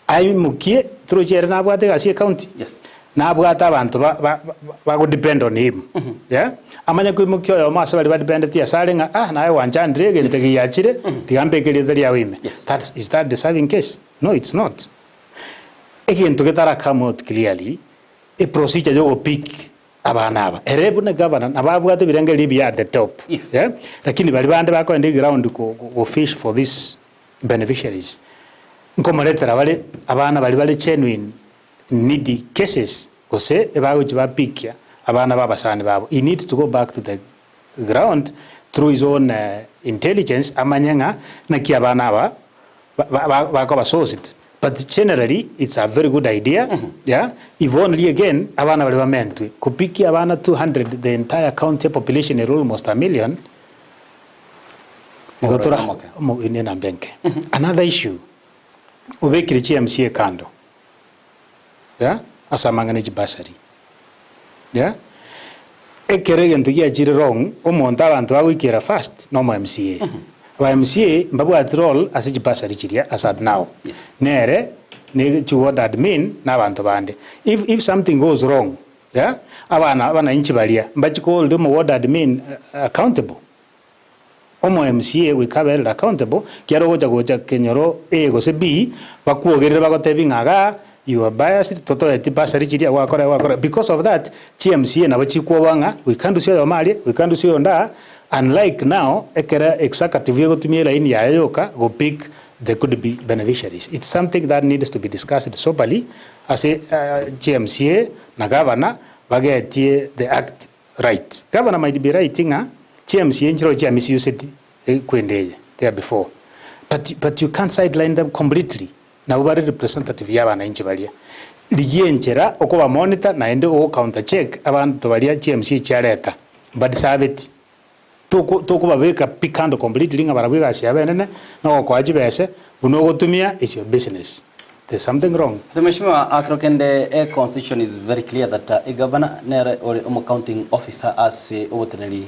ai mukie through chere na bwate gasi county yes na bwata abantu ba go depend on him yeah amanya ku mukio yo masa bali depend tia salenga nae wanjandre gente giyachire tigambe keletheri ya wime is that deserving case no it's not again to get that come out clearly a procedure yo pick abana aba erebu na governor ababwate birenge libi at the top yeah lakini bali bande bako ndi ground go fish for these beneficiaries nkomoletera bale abana bali genuine needy cases kose ebago chibapikia abana babasani babo he need to go back to the ground through his own intelligence amanyanga na kia abana bako basourced but generally it's a very good idea yeah if only again abana bali bamentwe kupikia abana 200 the entire county population is almost 1 million ngotora mo inena benke another issue ubekire CMCA kando yeah asamangane jibasari yeah ekerege ntugia jiri wrong omonta abantu bagwikira first no mo MCA wa MCA mbabu at roll as jibasari chiria as at now nere ne chuo admin na abantu bande if something goes wrong yeah abana inchi balia mbachiko ndo mo ward admin accountable omo MCA we cover accountable kiaro gocha kenyoro go se b bakuogerera bagotebi ngaga you are biased toto eti basari chiria wakora because of that TMCA na bachiko wanga we can't see your mali we can't see nda unlike now ekera executive yego tumie line ya yoka go pick the could be beneficiaries it's something that needs to be discussed soberly as a TMCA na governor bagetie the act right governor might be writing TMCA njiro cha misused kwendeye there before but you can't sideline them completely na ubari representative yabana inchi balia liyenjera okoba monitor na ende o counter check abantu balia TMCA chareta but savit toko babeka pikando completely nga barabwega shabenene no kwaji bese uno gotumia is your business there's something wrong the mheshimiwa akrokende a constitution is very clear that a governor or accounting officer as ordinary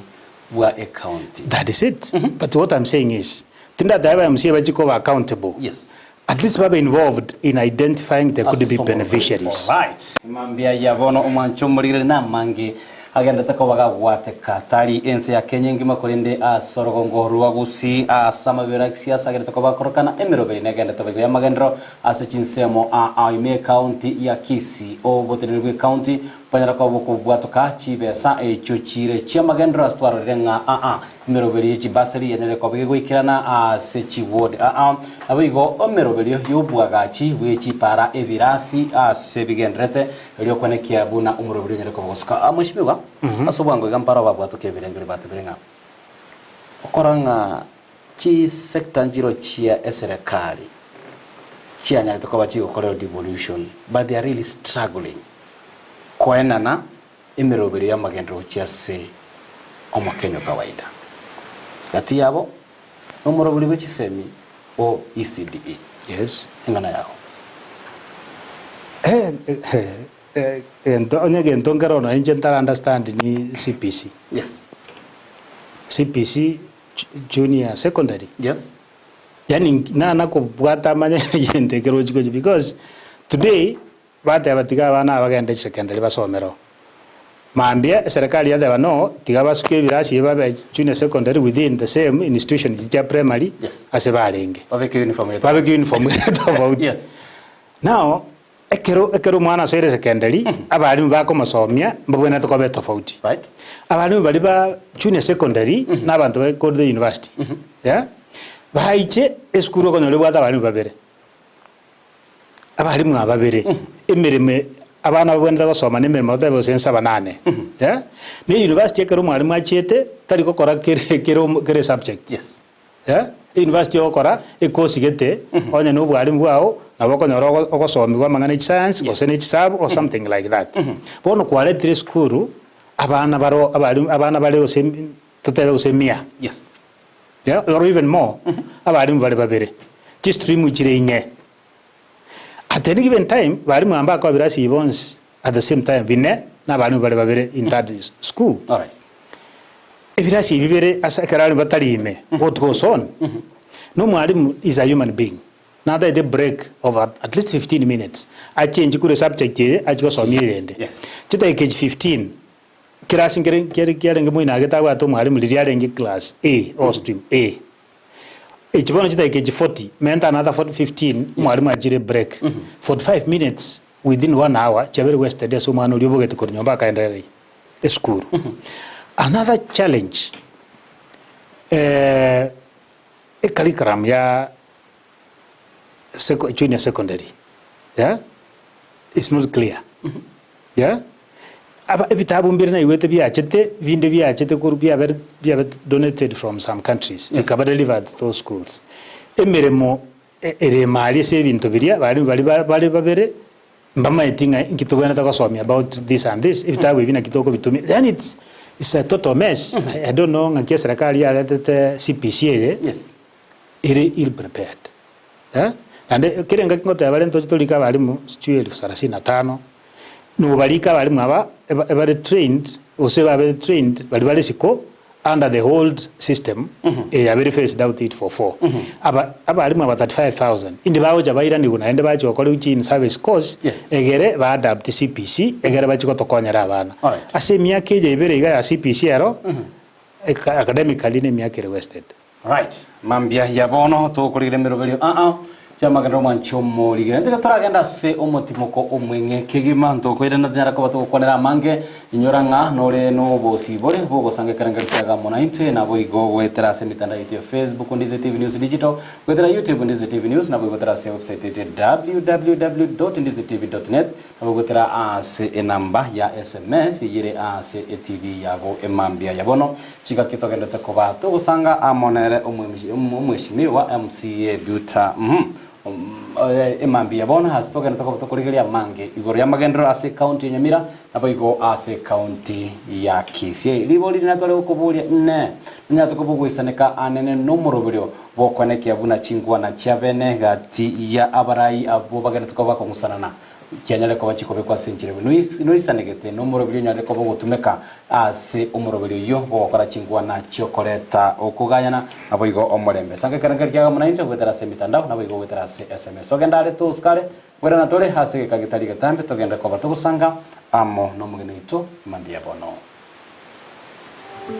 were a county that is it but what I'm saying is tinda daiba MCA bachiko ba accountable yes at least baba involved in identifying there could be beneficiaries all right mambia yabono omwanchomulire na mange agenda takobaga gwateka tari ense ya Kenya ngima kurinde asorogongo rwa Gusii samabira siasa agenda takoba korokana emiroberi negenda tabago ya magendro asechinsemo Nyamira County ya Kisii obotenirwe county panyara kwa bwatoka chibesa echochire chia magendro astwaro renga emiroberi chibaseri yenere kwa bigwikirana sechi ward abigo emiroberi yobwagachi wechi para evirasi sebigendrete elio konekia buna umuroberi nyere kwa boska amashimiwa asobwango gampara babwatoke birengere batebirenga okoranga chi sector njiro chia eserekali chia nyari tukoba chi okore devolution but they are really struggling koenana emiroberi ya magendro chia se omakenya kawaida gati yabo umuroberi wechisemi o ECDE yes ngana yao onyege ntongero na injentara understand ni CPC yes CPC junior secondary yes yani na kubwata manye yende kerojiko because today bata batiga bana abagende secondary basomero maambia serikali ya deba no tiga basuke birasi babe junior secondary within the same institution ya primary yes asebalenge babeke uniform tofauti yes now ekero mwana soire secondary abalimu bako masomya mbabwena tukobe tofauti right abalimu bali ba junior secondary n'abantu ba go to the university yeah bahaiche eskuru ko nyole bwata abalimu babere abalimu ababere emirime abana babwenda gusoma n'emirimo otebe sensa banane yeah ni university ekero mwalimu achete tari gukora kere subject yes yeah university okora ekosi gete onye no bwalimu bwao naboko nyoro ogosomirwa mangana science or senate sub or something like that bono kwale three school abana baro abana bale osemi totebe osemia yes yeah or even more abalimu bale babere stream uchire inye at any given time balimu amba ko birasi ibons at the same time bine na balimu bale babere in that school all right ebirasi bibere asakarali batalime what goes on no mwalimu is a human being now the break of at least 15 minutes I change kure subject ajiko somiyende yes chita age 15 class ngere ngemo ina geta wato mwalimu liriarenge class A or stream A echibono chita age 40 menta another 15 mwalimu ajire break 45 minutes within 1 hour chabere wasted so mwana ulioboge tukonyomba kaendelea school another challenge curriculum ya junior secondary yeah it's not clear yeah aba ebitabu mbere na iwete byachete vinde byachete ko bya donated from some countries ikaba delivered to those schools emeremo ere mali se bintu biria bali babere mbama itinga nkitogana takosomia about this and this ebitabu bina kitoko bitumi then it's a total mess I don't know ngakia serikali ya letete CPC yes ill prepared yeah and kirenga kingote abalento tutulika balimu 35 no balika balimu aba ebare trained oseba trained bali siko under the old system very faced out it for 4 abalimu aba 35000 indi bawo jabaira ndi kuna ende bacho okole uchi in service course egere ba adapt CPC egere bacho tokonyera abana ase myake je ibere iga ya CPC ero academically ne myake wasted right mambia yabono to kurire mirobelio Jamagaro manchomo ligere ndika turagenda se omotimoko omwenge kigima ntokoire na nyara ko batukonera mange inyoranga nore no bosi bore bogo sange karangaritsaga mona inte na boigo gwetera se mitanda ya Facebook Ndizi TV News Digital gwetera YouTube Ndizi TV News na boigo se website www.ndizitv.net na boigo ase enamba ya SMS yire ase TV yago emambia yabono chika kitogenda takoba to gusanga amonere omweshimiwa MCA Buta emambia bona hasitoka nataka kutokurigeria mange igoro ya magendero ase county Nyamira nabo igo ase county ya Kisii liboli linatole ukubulia ne nyatoko bugwisaneka anene no murobiryo bokonekia buna chingwa na chabene gati ya abarai abo bagenda tukoba kongusanana kyanyale ko bachiko bekwa senjire nuisanegete no murobiryo nyale ko bogutumeka ase umurobiryo yo bokora chingwa na chokoleta okuganyana abo igo omorembe sange karangaria muna into gwetera se mitandao nabo igo gwetera se SMS ogenda ale to skare gwera natole hase kagitari gatambe togenda ko batugusanga amo no mugene ito mambia bono Ndizi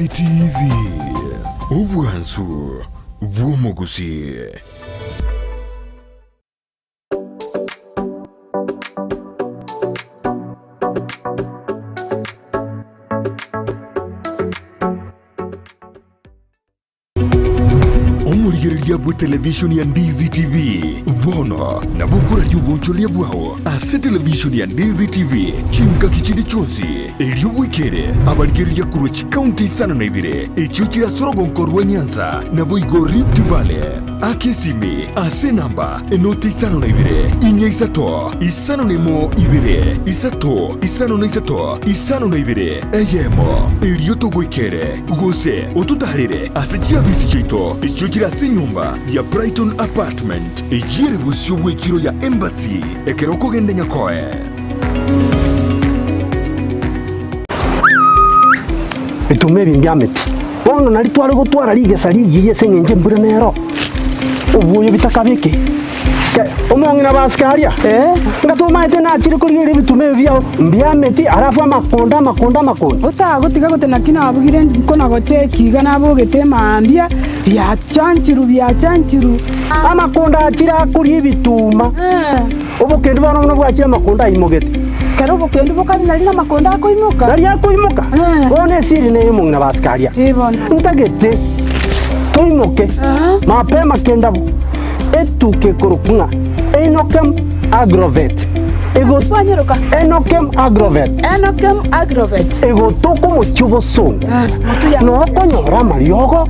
TV, ubwansu bw'omugusi. Omurigereria bwa television ya Ndizi TV bono na bukura ry'ubuncholia bwao ase television ya Ndizi TV chinka kichindi chonsi elio bwikere abarigereria kurochi county sana na ibire echo chira sorogonko rwa Nyanza na boigo Rift Valley akesimi ase namba enoti sana na ibire inya isato isano nemo ibire isato isano na isato isano na ibire eyemo elio to bwikere gose otutarire ase chiabisi chito echo chira nyumba ya Brighton Apartment ejire busyo bwekiro ya Embassy ekeroko gende nyakoe bitume bimbyameti bono nari twari gutwara rigesa rigiye sengenje mbura nero ubuyo bitakabike omongina baskaria ngatuma ite na chiri kuri bitume byao mbyameti arafu amakonda utagotiga gutena kina abugire kona goche kiga nabo getema ambia bya chanchiru amakonda achira kuri bituma obukende bano no bwachira amakonda imogete karo bukende bukari nari na makonda akoimuka bone siri ne mongina baskaria ntagete toimoke mapema kenda etuke korukunga enokem agrovet ego twanyeruka enokem agrovet ego toko mochubo songa no konyora mariogo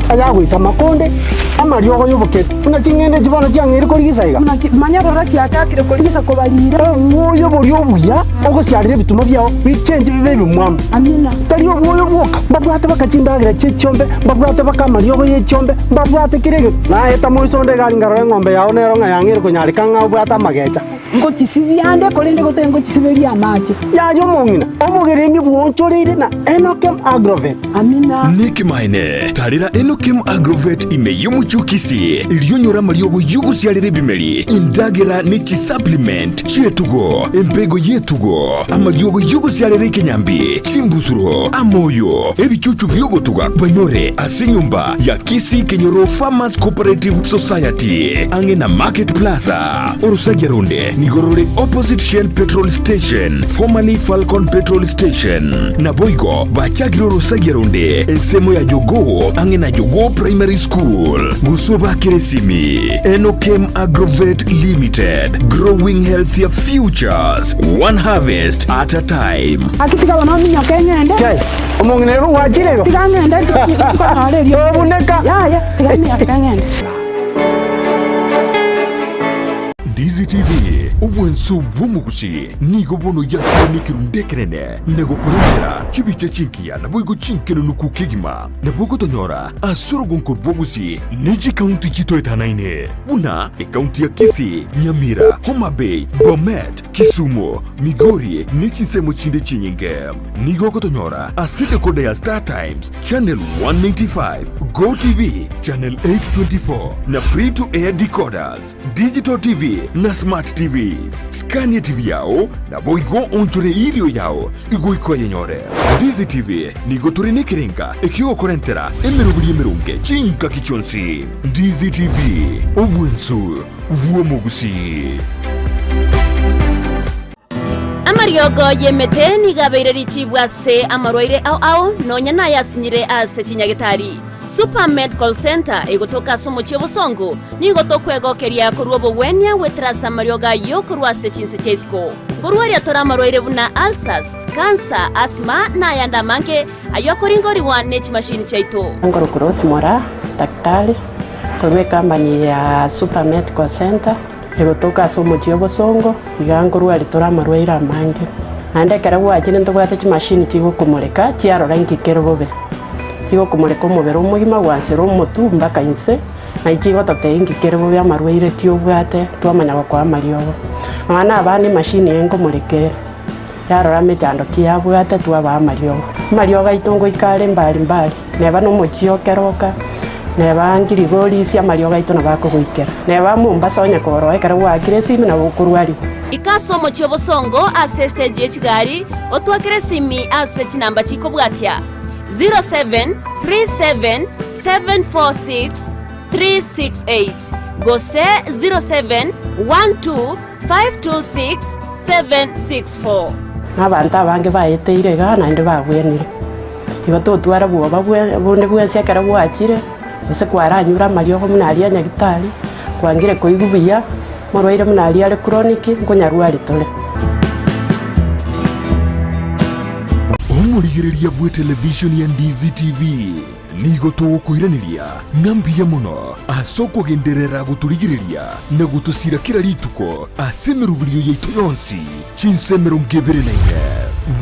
ayagwita makonde amariogo yoboke una chingene chibona cyangere korigisaiga manyarora kyakakire korigisa kobarira ngoyo bori obuya ogosiarire bituma byao bichenje bibe bimwam amina tari obuyo boka babwate bakachindagira chechombe babwate bakamariogo yechombe babwate kirege na eta moisonde gari ngarore ngombe yao nero ngayangire kunyarika ngabwata magecha ngo chisibiande kolinde gotengo chisiberia amache yayo mongina obugeremi bwonchorire na enokem agrovet amina nikimaine tarira enokem agrovet imeyumuchukisi ilionyora mariogo yugusiarire bimeri indagera nichi supplement chietugo empego yetugo amariogo yugusiarire kenyambi chimbusuro amoyo ebichuchu byogotuga banyore ase nyumba ya Kisii Kenyoro Farmers Cooperative Society ange na Market Plaza Orusagironde Nigorore opposite Shell Petrol Station, formerly Falcon Petrol Station. Na boigo, bachagiro Rosagironde, ensemo ya Jogo, angena Jogo Primary School. Gusoba Keresimi, Enokem Agrovet Limited, growing healthier futures, one harvest at a time. Akitika wanami nyakengende. Kai, omongenero wajirego. Tikangende, tukangende. Obuneka. Ya, tikangende. Ndizi TV, ubwensu bw'omugusi nigo bono yakirundekerene nego kurengera chibiche chinkiya nabwigo chinkeno nukukigima nabwigo tonyora asorogonko bwogusi neji county chitoetanaine buna county ya Kisii, Nyamira, Homa Bay, Bomet, Kisumu, Migori nechisemo chinde chinyinge nigo kotonyora aside kode ya Star Times channel 195, Go TV channel 824 na free to air decoders, digital TV na smart TVs. Scania TV yao na boigo onchore irio yao igo ikoye nyore. Ndizi TV nigo turine kiringa ekigo korentera emerubuli emerunge chinka kichonsi. Ndizi TV obwensu bw'omugusi. Amariogo yemete nigabeire richibwa se amarwaire au nonya na yasinyire ase chinyagitari. Super Medical Center egotoka somo chiobosongo nigotokwegookeria korwa bogwenia wetrasa marioga yo korwa sechinse chesko gorwaria tora marwaire buna ulcers, cancer, asthma na yanda manke ayo koringoriwa nech machine chaito ngoro cross mora daktari kwa company ya Super Medical Center egotoka somo chiobosongo igangorwa tora marwaire amange ande karabu ajine ndogwate chi machine chigo kumureka chiaro rangi kerobobe chigo kumureka omubere omugima gwansera omotu mpaka inse na ichigo tateingi kerebo bya marwaire tiobwate twamanya kwa mariogo Mwana abandi mashini engo murekera. Yarora mechando kiabwate twaba mariogo. Mariogo itongo ikale mbali mbali. Neba no mochio keroka. Neba ngirigori cia mariogo itona bako guikera. Neba Mombasa onya koro ekara wakire simi na bukurwari. Ikaso mochio bosongo ase stage echigari otwakire simi ase chinamba chiko bwatia 0737746368 gose 0712526764 N'abantu abange bayeteire gana inde bagwenire. Igo tutwara bwoba bunde bwense akara bwachire ose kwaranyura mariogo munali anyagitari kwangire koigubiya morwaire munali ale chronic nkonyarwari tole. Omurigiriria bwe television ya Ndizi TV nigo tugukwiraniria ngambia muno asoko genderera guturigiriria na gutusira kira rituko asemerubirio yaitu yonsi chinsemero ngeberenaine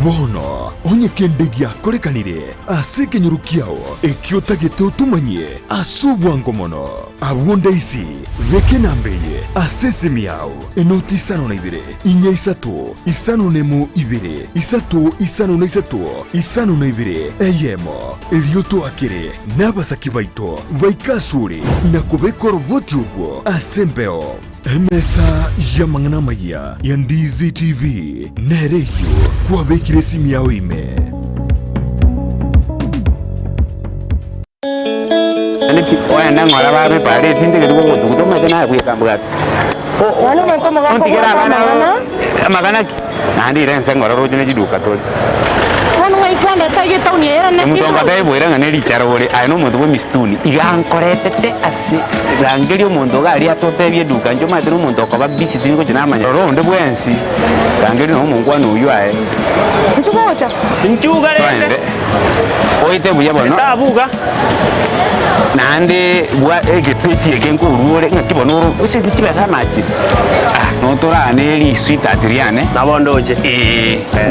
bono onye kendegia korekanire asekenyuru kiao ekiotagete utumanye asubwango mono abwonda isi veke nambeye asesemi yao enoti isano na ibere inya isato isano nemo ibere isato isano na isato isano na ibere eyemo elioto akere n'abasaki baito baikasure na kubekora boti ubwo asembeo emesa yamangana maya ya Ndizi TV nereyo kwabekire simu yawe ime Aniki oya nangora babe pare tinde ke dugo dugo mate na kwe kambrat Wano man ko magana nandi ren sengora ro jine jiduka tol Wano ngai kwanda taye tauni era na muto ngata ibwira ngane richaro bole ano muntu go mistuni igankoretete ase rangerio muntu gari atotebye duka njo mate no muntu ko ba busy tingo jina manya ro nde bwensi rangerio no mungwana uyu ae Nchugocha nchuga rende oite buya bono tabuga nande bwa egepeti ekenkuruore ngakibonoro ose kichiba kamachi no torane ri sweet Adriane nabondoje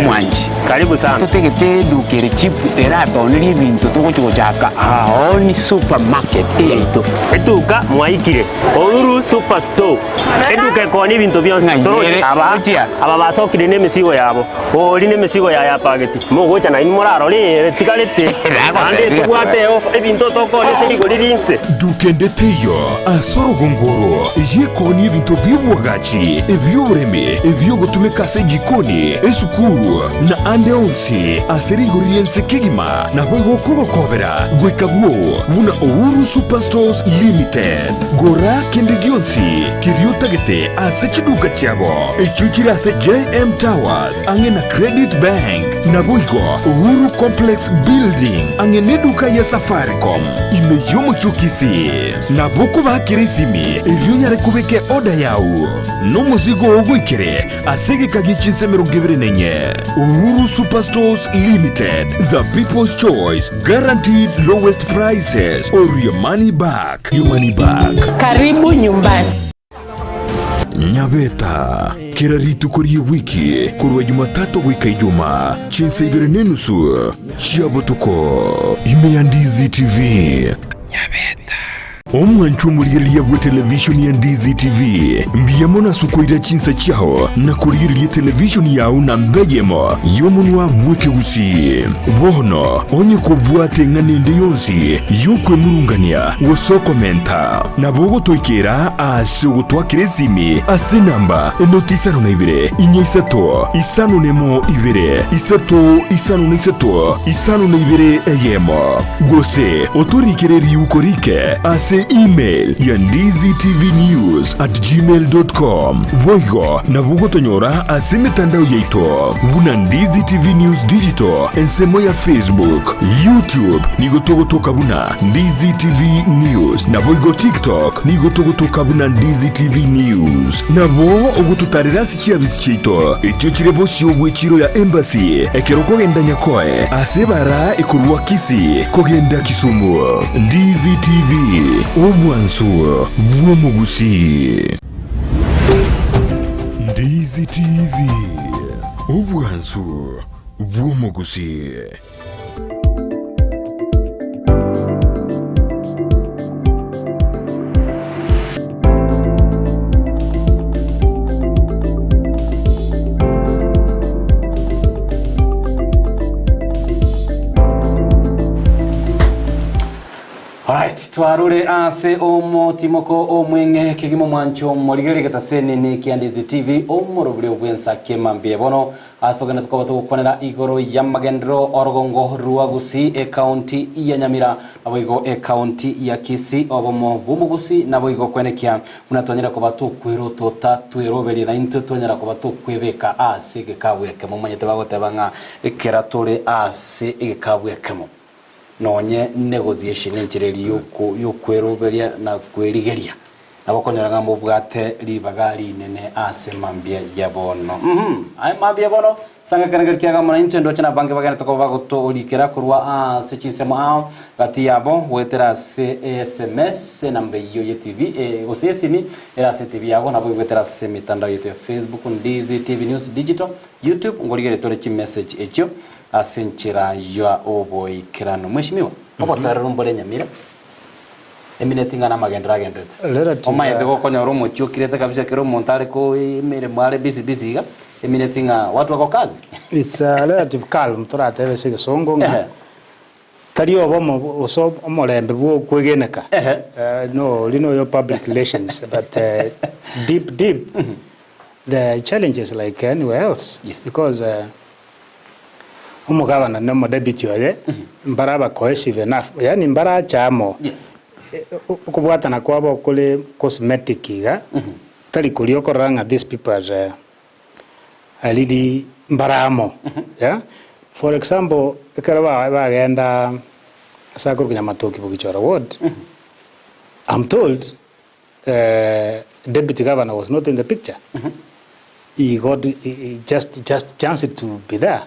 mwanji karibu sana tutegete dukere chip era toniri bintu tugochaka aoni supermarket eto eduka mwaikire oruru superstore eduka koni bintu byonse aba basokire nemisigo yabo ori nemisigo ya pageti mugocha na imuraro ri tikalete ande tugwate off ebintu tokone sinigolirinse dukendeteyo asoro gongoro yekoni ibintu by'ubwagaci eby'ubureme ebyogutumika se jikoni esukuru na ande onsi aserigoriense kigima na bwo kugokobera gwekagwo buna Uhuru Superstores Limited gora kendegionsi kiriotagete ase chiduka chabo echuchira ase JM Towers angena Credit Bank na boigo Uhuru Complex Building angene duka ya Safaricom imeyomo chukisi na boko bakirisimi ebyonyare kubeke oda yawo no muzigo ogwikere asege kagichinsemero ngeberenenye Uhuru Superstores Limited, the people's choice, guaranteed lowest prices or your money back. Your money back. Karibu nyumbani. Nyabeta kira ritu korie wiki kurwa Jumatatu wika Ijumaa chinsa ibere nenusu chiabotuko ime ya Ndizi TV. Nyabeta omwanchumuriria bwa television ya Ndizi TV mbiyamona sukoira chinsa chao na kuriria television yao na mbeyemo yomunwa mweke Gusii bono onye kubwate nganende yonsi yokwe murungania woso komenta na bogo toikera ase gutwakire simi ase namba enotisano na ibere inya isato isano nemo ibere isato isano na isato isano na ibere eyemo gose otorikireri ukorike ase email ya ndiztvnews@gmail.com boigo na bugo tonyora ase mitandao yaito buna Ndizi TV News Digital ensemo ya Facebook, YouTube nigo togotoka buna Ndizi TV News na boigo TikTok nigo togotoka buna Ndizi TV News na bo ogututarira sikiabisi chito ekyo kirebo cyobwe kiro ya embassy ekeroko genda nyakoe ase bara ekurwa Kisii kogenda Kisumu Ndizi TV omwansu bwomu Gusii. Ndizi TV obwansu bwomu Gusii. twarure ase omotimoko omwenge kigimo mwancho morigere getaseni ni Ndizi TV omorobure obwensa kemambie bono asogena tukoba tukonera igoro ya magendro orogongo ruwa Gusii e county ya Nyamira aboigo e county ya Kisii obomo bumu Gusii naboigo kwenekia munatonyera ko batukwiro tota twiroberi na into tonyera ko batukwebeka ase gekabweke mumanyete bagotebanga ekeratore ase gekabwekemo nonye negotiation enchireri yokweroberia na kwerigeria abakonyeraga mu bwate libagari nene ase mambia yabono ay mambia bono sanga kanagerkiaga mona intendo chana bange bagana tokoba goto olikera kurwa ase chinsemo gati yabo wetera se SMS nambe yo ye TV osesini era se TV yabo nabo wetera se mitandao yetu ya Facebook Ndizi TV News Digital YouTube ngoligere tore chi message echo asenchira ya oboi kirano mweshimiwa obo tarumbole Nyamira eminetinga na magendra gendete omaye dego konya romo chokirete kabisa kero montare ko mere mare busy ga eminetinga watu wako kazi it's a relative calm turate sige songo nga tari obo oso omolembe bwo kwegeneka no you know your public relations but deep the challenges like anywhere else because umugabana no deputy oye mbaraba cohesive enough yani mbara chamo ukubwatana kwabo kule cosmetic ga tari kulio koranga these people are alidi mbaramo yeah for example ekara bagenda asakuru kunyamatoki bugichora ward I'm told deputy governor was not in the picture he just chanced to be there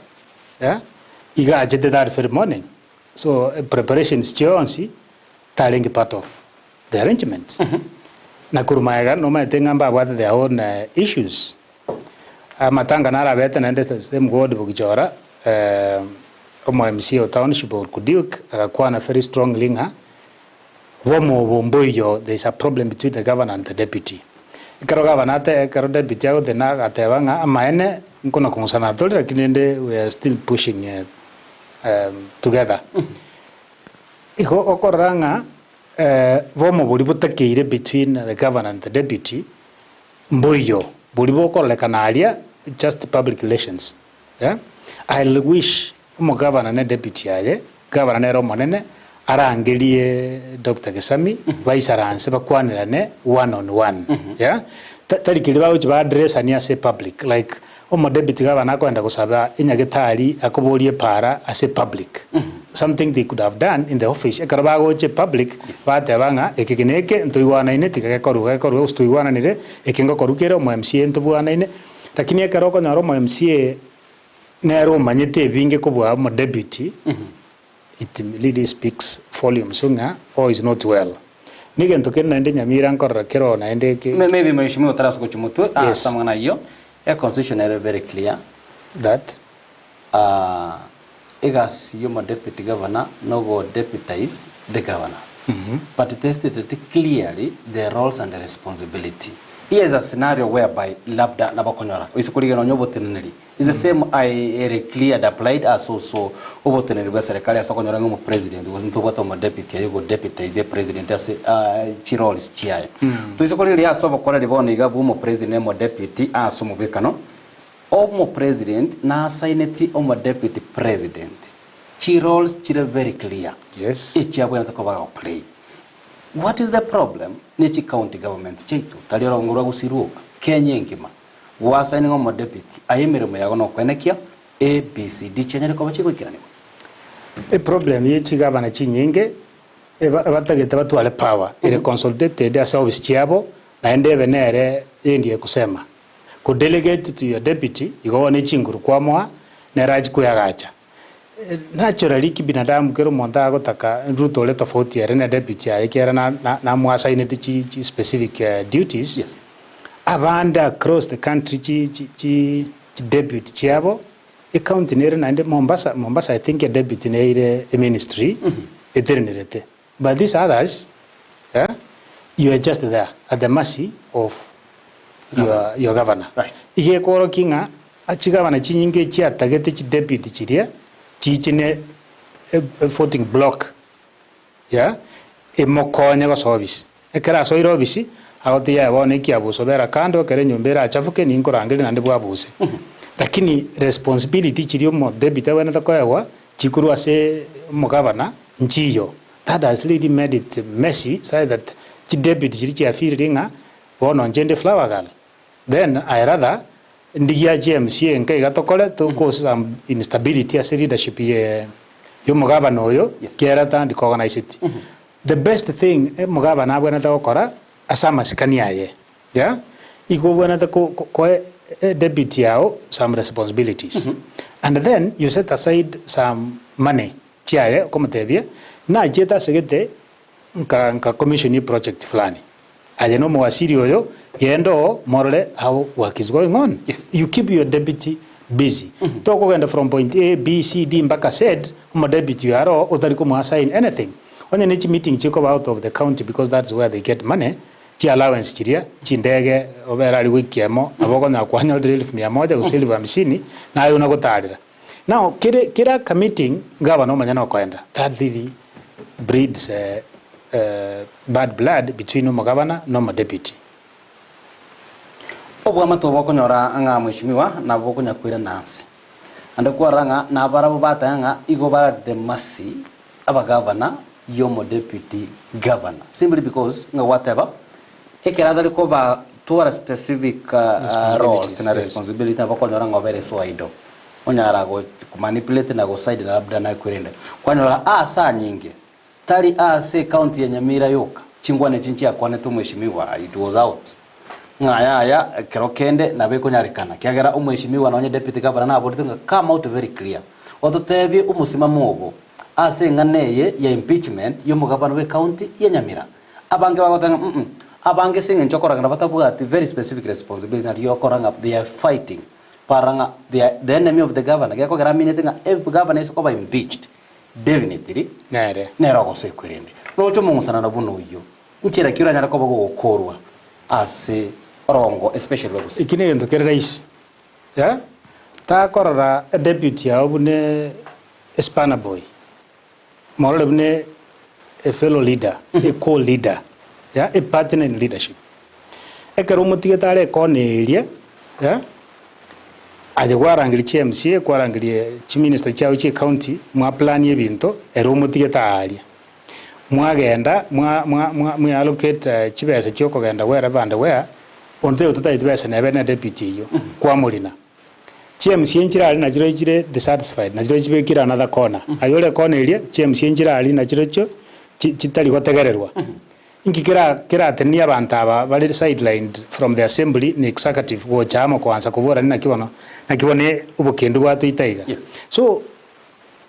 yeah he got that very morning so preparations chionsi telling part of the arrangements na kurumaega no maitenga mbabwate their own issues amatanga nara bete na ndete same god bugichora omo MC township or kudiuk kwa na very strong linga womo bomboyo there is a problem between the governor and the deputy ikaro governor karo deputy ago dena gatebanga amaene nkona konsana tolera kinende we are still pushing together iko okoranga vomo bulibutekeire between the governor and the deputy mboyo bulibo kolekanalia just public relations yeah I wish mo governor and deputy aye governor nero monene arangelie Dr. Gesami vaisaranse bakwanirane one on one yeah tarikiri bawo ba address ania say public like omo deputy governor akwenda kusaba inyagetari akoborie para as a public something they could have done in the office ekarabago che public batebanga ekigeneke ntoigwana ine tikagekoruga ustuigwana nire ekingo korukero mo MCA ntubwana ine lakini ekaroko nyaro mo MCA nero manyete binge kubwa mo deputy it really speaks volumes unga or is not well nigento kenna ende Nyamira nkorra kero na ende maybe mheshimiwa Tarasa Kuchumutu samana hiyo a constitution is very clear that egas yomo deputy governor no go deputize the governor but it stated clearly the roles and the responsibility. Here is a scenario whereby labda nabakonyora isikulige no nyobo teneneri is the same I clear applied as also obo teneneri bwa serikali asokonyora ngo president was ntoboto mo deputy ayo deputize president as chirols chiaye to isikulige ya sobo kora libona igabu mo president mo deputy asomo bekano omo president na signati omo deputy president chirols chire very clear yes each abwe natokoba play. What is the problem? Nichi county government chetu taliora ngura gusiruka Kenya ngima wasaini ngomo deputy ayemeremo yago no kwenekia ABCD chenyere ko bachiko ikirani a problem yichi governor chinyinge batagete batwale power ile consolidated as office chiabo na endebe nere ndiye kusema ku delegate to your deputy igone chinguru kwamwa neraji kuyagacha naturally kibinadamu kero monta gotaka ruto le tofauti ya deputy ayekera na mwasa ine chi specific duties yes abanda across the country chi deputy chiabo e county nere na inde Mombasa I think a deputy nere a ministry eternity but these others you are just there at the mercy of your governor right ihe koro kinga achigabana chinyinge chi atagete chi deputy chiria chichine a voting block yeah imokonye gosobisi ekera soira obisi agotia bone kiabusobera kando kere nyombera achafuke ninkorangire nande bwabuse lakini responsibility chirio mo debit wena takoewa chikuru ase mugavana nchiyo that has really made it messy so that chi debit chiri chia firinga bono njende flower girl then I rather ndigia GMC nke gatokole to cause some instability as leadership ye yo mugavana oyo kera tandi organize it the best thing mugavana abwana takokora asama sikania ye yeah iko bwana ko deputy yao some responsibilities and then you set aside some money chiaye komotebia na jeta segete nka commission project fulani aje no mwasiri oyo gendo morale how work is going on. Yes. You keep your deputy busy toko genda from point A B C D mpaka Z mo deputy yaro utari ko assign anything onye nechi meeting chiko out of the county because that's where they get money chi allowance chiria chindege obera ali wikiemo aboko na kwanya drill 100 usiliva 50 na ayo nagotarira now kira committing governor manyana kwenda that really breeds bad blood between no governor no deputy obwa matobo konyora anga mwishimiwa na boko nyakwira nansi ande kwaranga na barabo batanga igo bara the mercy aba governor yomo deputy governor simply because nga whatever ekeradari ko ba to a specific roles na responsibility aba konyora ngobere swaido onyara go manipulate na go side na labda na kwirende kwanyora asa nyingi tari ase county ya Nyamira yoka chingwane chinchia kwane tu mwishimiwa it was out ngaya kerokende na beko nyarikana kiagera umwishimiwa na onye deputy governor na abotinga come out very clear ototebi umusimamo obo ase nganeye ya impeachment yo mugabano we county ya Nyamira abange bagotanga abange singe nchokoranga na batabugati very specific responsibility that you koranga they are fighting paranga the enemy of the governor gako gara minute if governor is over impeached definitely nero go sekwirende rocho mungusana na buno yo nchira kiura nyara ko bago gukorwa ase orongo especially bago ikine ndo kere rais ya ta korora deputy ya obune espana boy morale bune a fellow leader a co-leader ya a partner in leadership ekero mutigetare koneria ya aje gwarangiri CMC gwarangiri chi minister chao chi county mwa plan yebinto ero mutigetare mwagenda mwa allocate chibese choko genda wherever and where onte utata ibese na bene deputy yo kwa mulina CMC njirali na jiro jire dissatisfied na jiro jibe kira another corner ayole corner ile CMC njirali na jiro cho chitali gotegererwa inki kira tenia bantaba bali sidelined from the assembly ni executive go chama kwanza kubora ni nakibone ubukendu bwatu itaiga so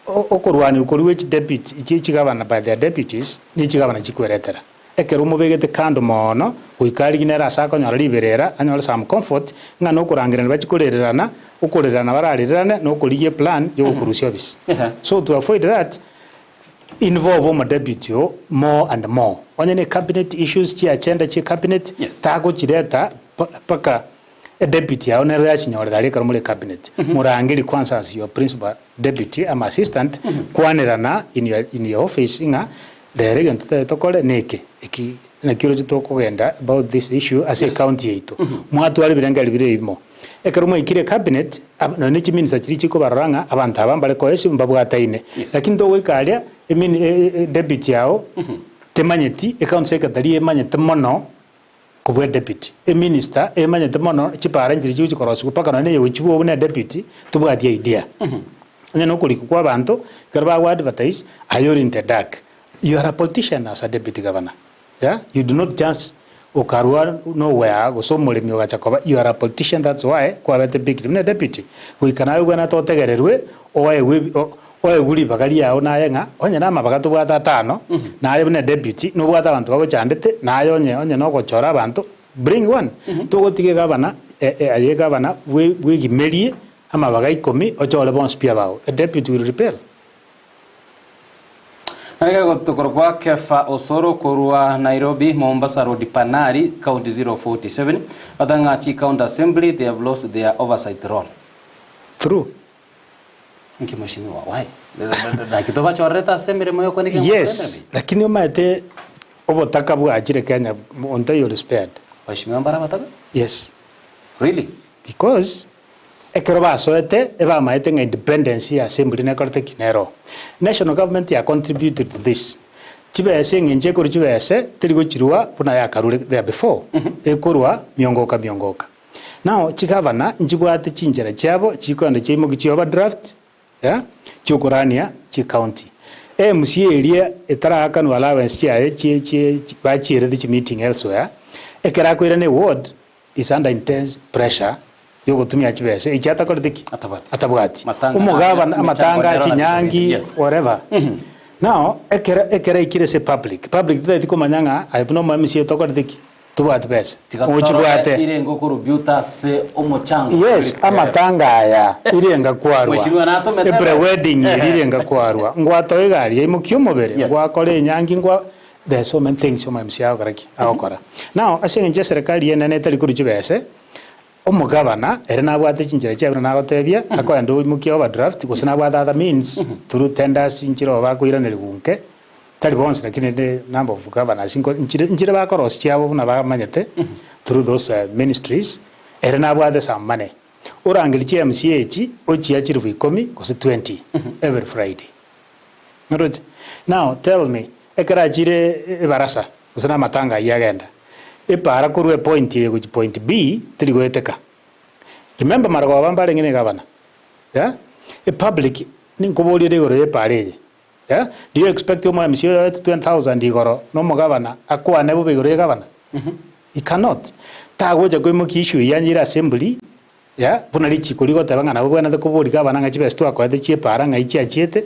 okorwani ukorwe deputy chigabana by their deputies ni chigabana chikweretera ekero mubegete kando mono guikari ginera sako nyara liberera anyora some comfort ngano kurangirana bachikorerana ukorerana bararirana no kuriye plan yo kurusha bis so to avoid that involve my deputy more and more onye ne cabinet issues chi agenda chi cabinet tago chireta paka a deputy ya onera chinyorera reka muri cabinet murangiri kwanza as your principal deputy am assistant kwanirana in your office inga derege ntutokole neke iki na kiro tutokogenda about this issue as a county yetu mwatu ali birenga libire imo ekerumo ikire cabinet no ni minister chiri chiko baranga abantu abambale ko esi mbabwataine lakini ndo wikalia deputy yao temanyeti account secretary emanyete mono kubwe deputy minister emanyete mono chipara njiri chichi korosu paka no ne yochibo bune deputy tubwatie idea nyano kuli kwa bantu karba wa advertise ayori in the dark. You are a politician as a deputy governor. Yeah, you do not just okarua nowhere go so mulimi ogachakoba. You are a politician, that's why kwa bete big deputy. We can ayo gana to tegererwe oye guri bagari yao na yenga onye na mabagato bwa tatano na ayo ne deputy no bwa abantu babo chandete na ayo onye no gochora abantu bring one to go tige governor aye governor we gimerie ama bagai komi ochole bon spia bao. A deputy will repel. Nanga gotokorwa kefa osoro korwa Nairobi Mombasa Road Panari county 047 badanga chi county assembly they have lost their oversight role. True. Nkimashimiwa why? Na kitoba choreta assembly moyo kwa niki. Yes, lakini umaete obotaka bwachire Kenya until you spared. Waheshimiwa mbara bataka? Yes. Really? Because ekero basoete ebamaete nga independence ya assembly nekorete kinero. National government ya contributed to this. Chibese ngenje kuri chibese tirigo chirwa puna ya karure there before. Ekorwa miongoka. Now chikavana njibwate chinjera chabo chikonde chimo gichi overdraft ya chokorania chi county. MCA area etaraka no allowance chae chi bachire the meeting elsewhere. Ekera kwira ne ward is under intense pressure. Yogotumia chibese ichata koretiki atabwati umugabana amatanga chinyangi whatever. Now ekera ikirese public that ikomanyanga aipuno mamisi tokoretiki tubwati pesa uchibwate irengo kurubyuta se omuchango. Yes amatanga aya irenga kwarwa ebre wedding irenga kwarwa ngwato igari imukyo mubere gwakore nyangi ngwa there's so many things so mamisi akoraki akora. Now asenje serikali yenene tari kuri chibese omugabana era nabwate chinjira cyabira nagotebia akoenda umukiye overdraft gusana bwatha other means through tenders injiro bakwirana ligunke tari bonse lakini the number of governors injira bakoros cyabo na bamanyete through those ministries era nabwate some money urangili cya MCH ochiya chirivu 10 kosi 20 every Friday. Now tell me ekara chire barasa gusana matanga yagenda ipara kurwe point ye ku point B tirigoeteka. Remember margo bambale ngene gavana. Yeah? A public ninkoboli rigoro ye pare. Yeah? Do you expect your MC 20,000 igoro no mo gavana akwa nebo bigoro ye gavana? He cannot. Ta goja ko imoki issue yanyira assembly. Yeah? Buna richi kurigo tabanga nabo bwana koboli gavana ngachibe stu akwa de chie para ngaichi achiete.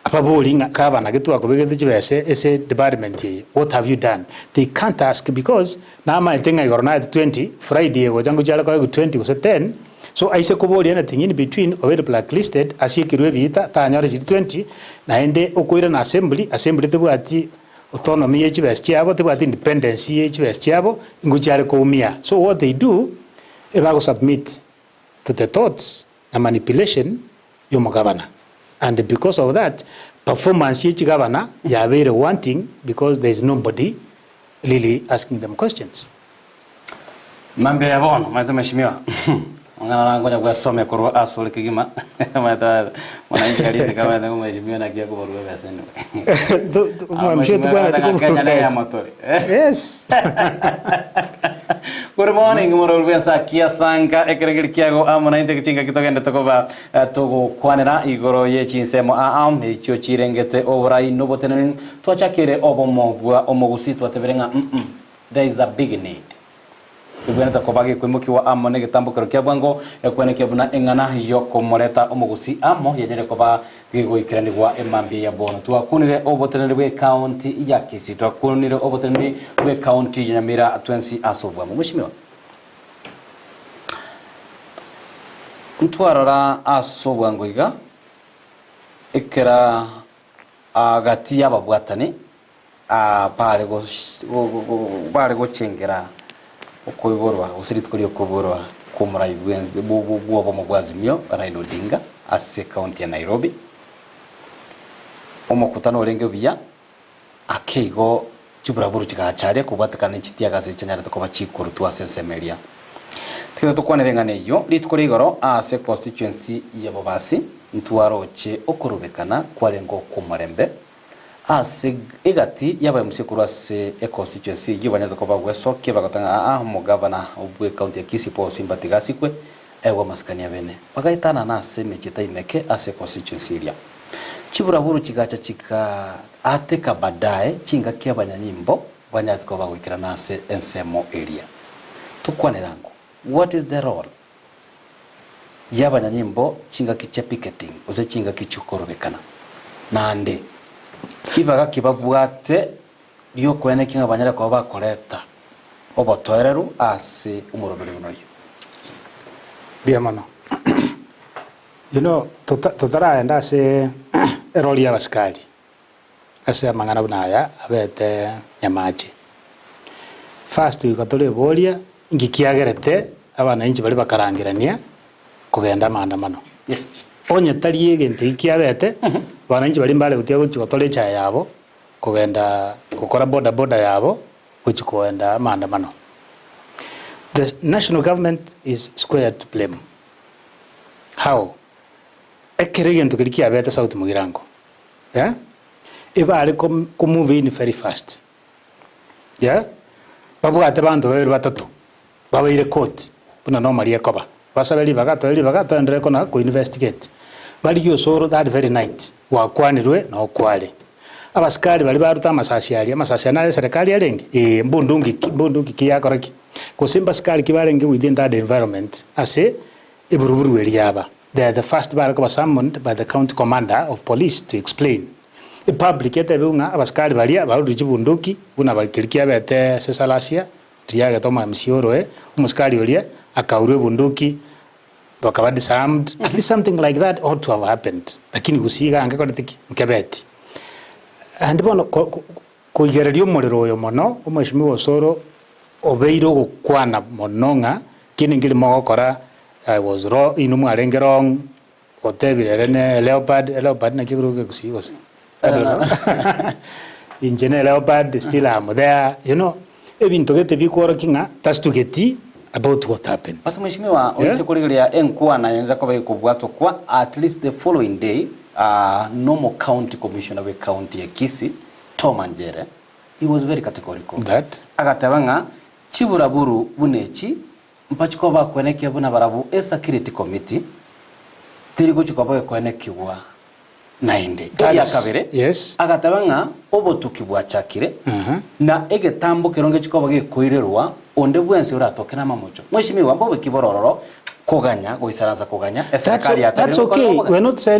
Apaboli gavana gitu akobege chibese ese department ye. What have you done? They can't ask because nama etenga igoro na 20 Friday go jangu jala ko 20 ko 10. So I say koboli anything in between already blacklisted asikirwe bita tanyore 20 na ende okoira na assembly tebwati autonomy ye chibese chiabo tebwati independence ye chibese chiabo nguchale ko umia. So what they do eba go submit to the thoughts and manipulation yomo governor. And because of that, performance each governor, they are very wanting because there is nobody really asking them questions. Mambe ya bono, maita mheshimiwa. Ngana ngoja kwa some kurwa asole kigima. Maita mwananchi alisi kama ndio mheshimiwa na kia kubarua ya sendo. Mheshimiwa bwana tuko yes. Good morning, murulwesa kia sanga ekeregiri kiago mwananchi kichinga kitogenda tokoba togo kwanera igoro ye chinsemo icho chirengete oburai nobotenene twachakire obomogwa omogusi twateberenga there is a big need. Ibwena takobagi kwimukiwa amo ne gitambukiro kya bwango ekwene kya buna engana yo komoreta omugusi amo yenyere koba gigo ikiranirwa emambi ya bono twakunire obotenere bwe county ya Kisii twakunire obotenere bwe county ya Nyamira Counties asobwa mheshimiwa ntwarara asobwa ngoiga ikera agati y'ababwatani bare go chengera okuiborwa usiritukuri okuborwa kumura ibwenzi bubo mugwazimyo Raila Odinga ase county ya Nairobi omukutano orenge biya akeigo chuburaburu chikachare kubatakana chitiagaze chanyara tokoba chikuru twa sensemeria tiro tukwanerenga neyo litukuri igoro ase constituency yabo basi ntwaroche okurubekana kwarengo kumurembe ase egati yaba musekuru ase constituency yibanya ko bagwesoke bagatanga mu governor obwe county ya Kisii po simbatigasikwe ewa maskania bene bagaitana na ase mechita imeke ase constituency ria chiburaburu chigacha chika ateka badaye chinga kia banyanyimbo banyatiko bagwikira na ase ensemo area tukwanerango what is the role yabanyanyimbo chinga kiche picketing ose chinga kichukorobekana nande kibaga kibabwate byo kwene kinga banyara ko bakoreta obotoreru ase umurobere unoyo biamano you know totara enda ase eroli ya baskali ase amangana bunaya abete nyamache first ukatole bolia ngikiagerete abana inji bali bakarangirania kugenda maandamano yes onye tari egente ikiabete bana inji bali mbale gutia guchwa tole cha yabo kugenda gukora boda yabo which kuenda maandamano. The national government is square to blame. How? Ekere gintu kirikia beta sauti mugirango. Yeah? Iba ali ko move in very fast. Yeah? Babu ate bantu babiri batatu. Baba ile court. Buna no Maria Koba. Basabeli bagato ndere kona ko investigate. Bali yo soro that very night. Wa kwanirwe na okwale. Abasikari bali baruta amasasi na serikali yalengi mbundungi kiyakoraki kusimba sikari kibalengi within that environment ase iburuburu eliaba. They are the first barako summoned by the county commander of police to explain. The public etebunga abasikari bali abaruti chibunduki buna bakirikia bete sesalasia tiyaga toma msioroe umusikari olia akaurwe bunduki bakaba disarmed. At least something like that ought to have happened. Lakini gusiga angekoreti mkebeti. And bono kuigererio umuriro uyo mono umweshimiwa Osoro obeiro gukwana mononga kini ngiri mogokora I was wrong inumu arenge wrong otebire ne leopard na kiguruke kusigose I don't know injene leopard still am there you know ebintu gete bikoro kinga tastuketi about what happened. Basi mheshimiwa oyese kurigiria enkwana yenza ko bayikubwato kwa at least the following day normal county commissioner we county ya Kisii Tom Anjere he was very categorical that agatabanga chiburaburu bunechi mpachiko bakweneke buna barabu security committee tiri guchikoba kwenekibwa nainde ya kabere yes agatabanga obotukibwa chakire na egetambo kironge chikoba gikoirerwa onde bwense uratokena mamucho mweshimiwa mbobe kiborororo koganya goisaranza koganya serikali ya that's okay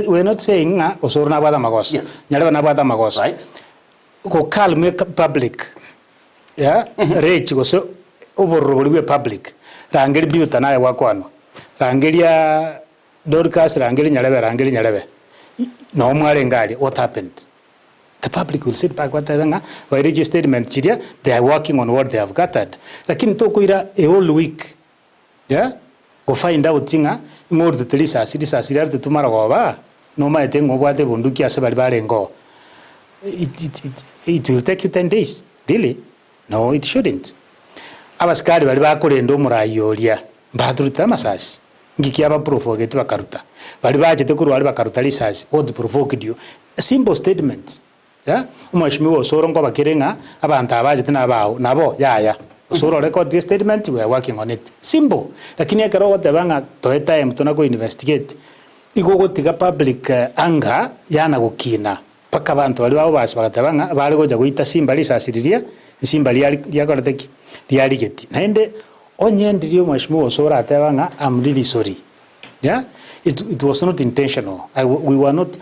we're not saying Osoro na bada magos yes nyale na bada magos right ko calm public yeah rage go so oboroboliwe public rangeri biuta naye wakwano rangeria Dorcas rangeri nyalebe no mwale ngali what happened. The public will sit back watanga by register statement chiria they are working on what they have gathered lakini to kuira a whole week yeah go find out tinga ngordu telisa sirira tutumara goba no maete ngobwate bunduki ase bali barengo it will take you 10 days really no it shouldn't. Abasikari bali bakorenda omurayoria mbaturuta masasi ngiki aba provoked bakaruta bali bajete kuru bali bakaruta lisasi what provoked you a simple statement yeah umweshimiwa Osoro ngo bakirenga abantu abajete nabao nabo yaya Osoro record the statement we are working on it simple lakini akaro gotebanga to time tunako investigate igogotiga public anger yana gukina paka abantu bali babo basi bagatebanga bali goja guita simba lisasiriria simba liakoreteki lialigeti naende onyendirio mweshimiwa Osoro atebanga I'm really sorry yeah it was not intentional we were not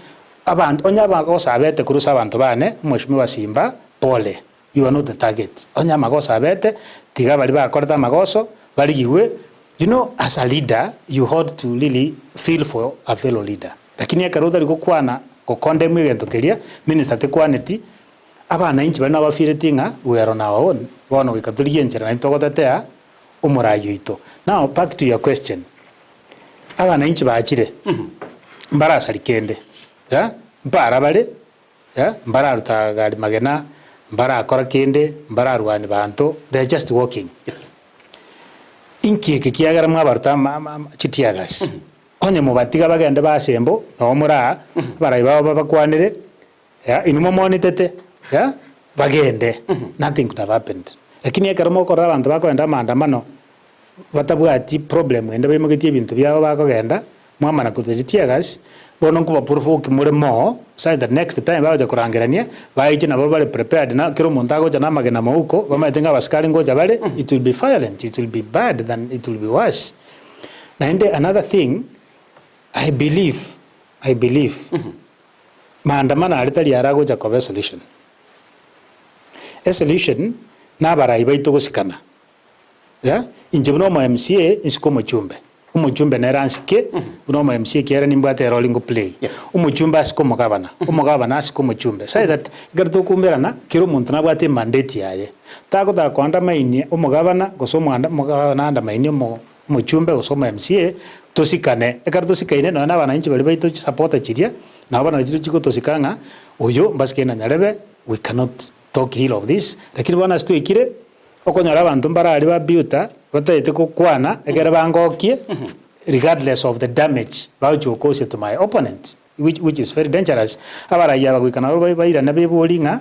abantu onyaba gosabete kurusa abantu bane mweshimiwa Simba pole you are not the target onyama gosabete tiga bali bakoreta magoso bali giwe you know as a leader you ought to really feel for a fellow leader lakini akaroda liko kwana ko condemn egento keria minister te kwaneti abana inchi bana bafire tinga we are on our own bono wikatulie njera nitogotetea umurayo ito. Now back to your question abana inchi baachire mbara sarikende yeah mbara bale yeah mbara rutagali magena mbara akora kende mbara rwani bantu they are just walking yes inki kikiagara mwabaruta chitiagas onye mubatiga bagende basembo no mura barayiba babakwanire yeah inumo monitete yeah bagende nothing could have happened lakini akaramo kora abantu bakwenda maandamano batabwati problem ende bayimugetie bintu byabo bakogenda mwamana kutejitiagas bono kuba provoke muremo say the next time baje kurangirania baije nabo bale prepared na kiro montago jana magena mauko bamaitenga baskari ngoja bale it will be violent it will be bad than it will be worse and another thing I believe maandamano alitali arago jakobe solution a solution na baraiba itogosikana yeah injibno ma MCA isiko mochumbe umuchumbe neranske uno ma MCA kiera nimbate rolling play umuchumbe asiko mugavana asiko mochumbe say that garto kumberana kiro muntu nabwate mandate yaye tako ta kwanda maini umugavana gosoma mugavana anda maini umuchumbe gosoma MCA tosikane ekarto sikaine no na bana inchi bali baito support chiria na bana chiru chiko tosikanga uyo basikena nyarebe we cannot talk ill of this lakini bona stuikire okonyora abantu mbarari ba biuta bataite kukwana egere bangokie regardless of the damage baucho cause to my opponent which is very dangerous abaraya bagwikana baira na bebolinga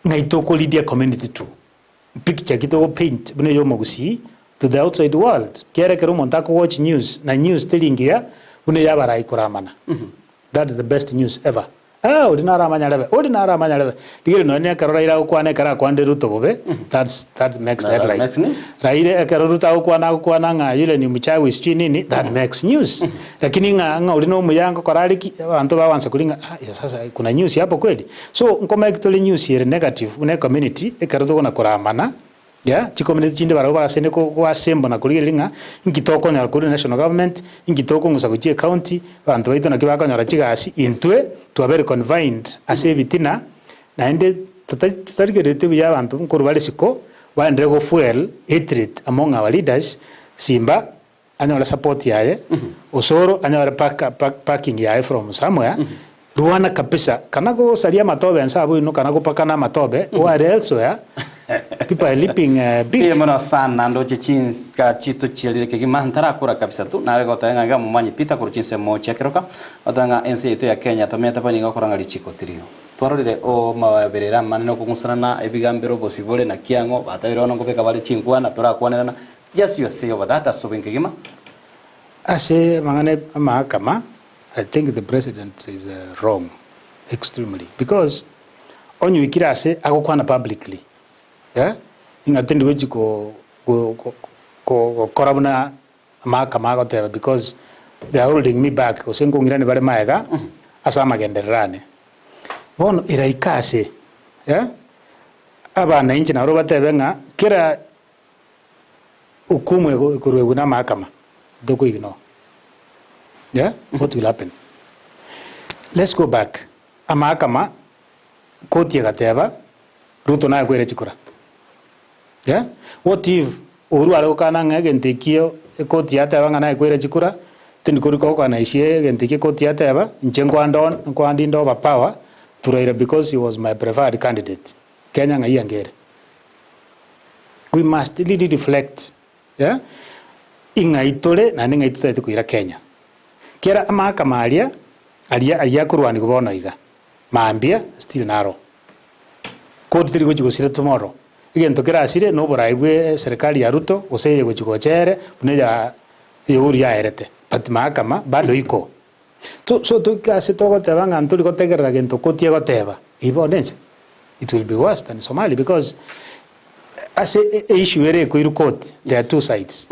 ngaitoko lidia community too picture kito paint bune yo Gusii to the outside world kere kero montako watch news na news telling here bune yabarai kuramana that is the best news ever ordinary manyalebe digere no ne karora ira ukwane kara kwande ruto bobe that makes headline raire karoruta ukwana nga yule ni mchawi sijui nini that makes news lakini nga ulino muyango koraliki abantu bawanza kulinga sasa kuna news hapo kweli so ngoma ikitole news here negative une community ekaruto na kuramana ya chi community chinde baro basene ko asembo na kulilinga ingitoko nya kuri national government ingitoko ngusa kuchie county bantu baito na kibaka nyara chigasi intwe to very confined ase bitina na ende tutarigerete bya bantu nkuru bale siko waende go fuel hatred among our leaders simba anyora support yaye osoro anyora parking yaye from somewhere ruana kabisa kana go salia matobe nsabu ino kana go pakana matobe where elsewhere people are leaping big mwana sana ndo chichinska chito chilire kigima ntara kura kabisa tu na go tanga ga mumanyi pita kuru chinse mo chekeroka otanga ense yetu ya Kenya tometa pani ga kuranga lichiko trio twarorire o maberera maneno kungusana na ebigambiro bosibole na kiango batayiro no ngobeka bali chinkwa na tora kwanena just you say over that asobin kigima ase mangane mahakama. I think the president is wrong extremely because on you ikirase agokwana publicly yeah ingatendi wejiko ko korabuna mahakama agoteba because they are holding me back osengo ngirane bare maega asama genderane bono iraikase yeah abana inji na roba tebenga kira hukumu kurwe na mahakama doko ignore. Yeah, what will happen? Let's go back. Mahakama koti gateba Ruto na kwere chikura. Yeah? What if uru alokana ngentekio koti yateba ngana kwere chikura tindikuri ko kana ishie ngenteki koti yateba nchengwandon kwandi over power turaira because he was my preferred candidate. Kenya ngai angere. We must really reflect. Yeah? Ingaitole na ningaitute kuira Kenya. Kera mahakama alia kurwani kubono iga maambia still naro koti tiri gochigosire tomorrow igento kera asire no boraibwe serikali ya Ruto oseye gochigochere uneja yuri ya erete but mahakama bado iko so to kase to goteba nganturi gotegerera gento koti goteba ibonense it will be worse than Somali because as a issue ere ko iru court there are two sides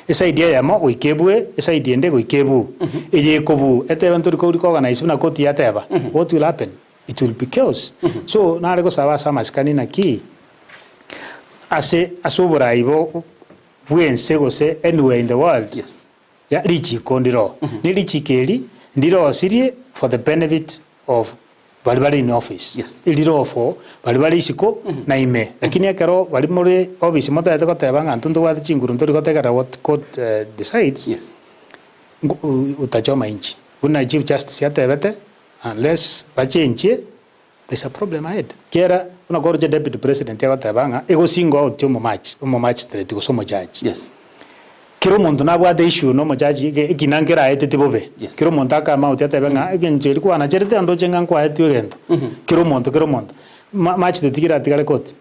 esa idea ya mo goikebwe esa idea ende goikebu eje kobu etebanturi ko organize na koti yateba what will happen it will be chaos so na rego sawa sama skani na ki ase asobora ibo bwense gose anywhere in the world yes ya richi kondiro ni richi keri ndiro sirie for the benefit of balibali in office yes iliro for balibali isiko na ime lakini akero bali muri office mota yateko tebanga ntundu wa chinguru ntori gotegara what court decides yes utachoma inchi una chief justice yatebete unless bachenje there's a problem ahead kera una gorje deputy president yatebanga ego singo out mo match straight go somo judge yes kiro muntu nabwate issue no mujaji ikinangera etete bobe kiro muntu akama utyatebenga egenjeri kwana jerete ando chenga kwa etu gento kiro muntu match tutikira tigale court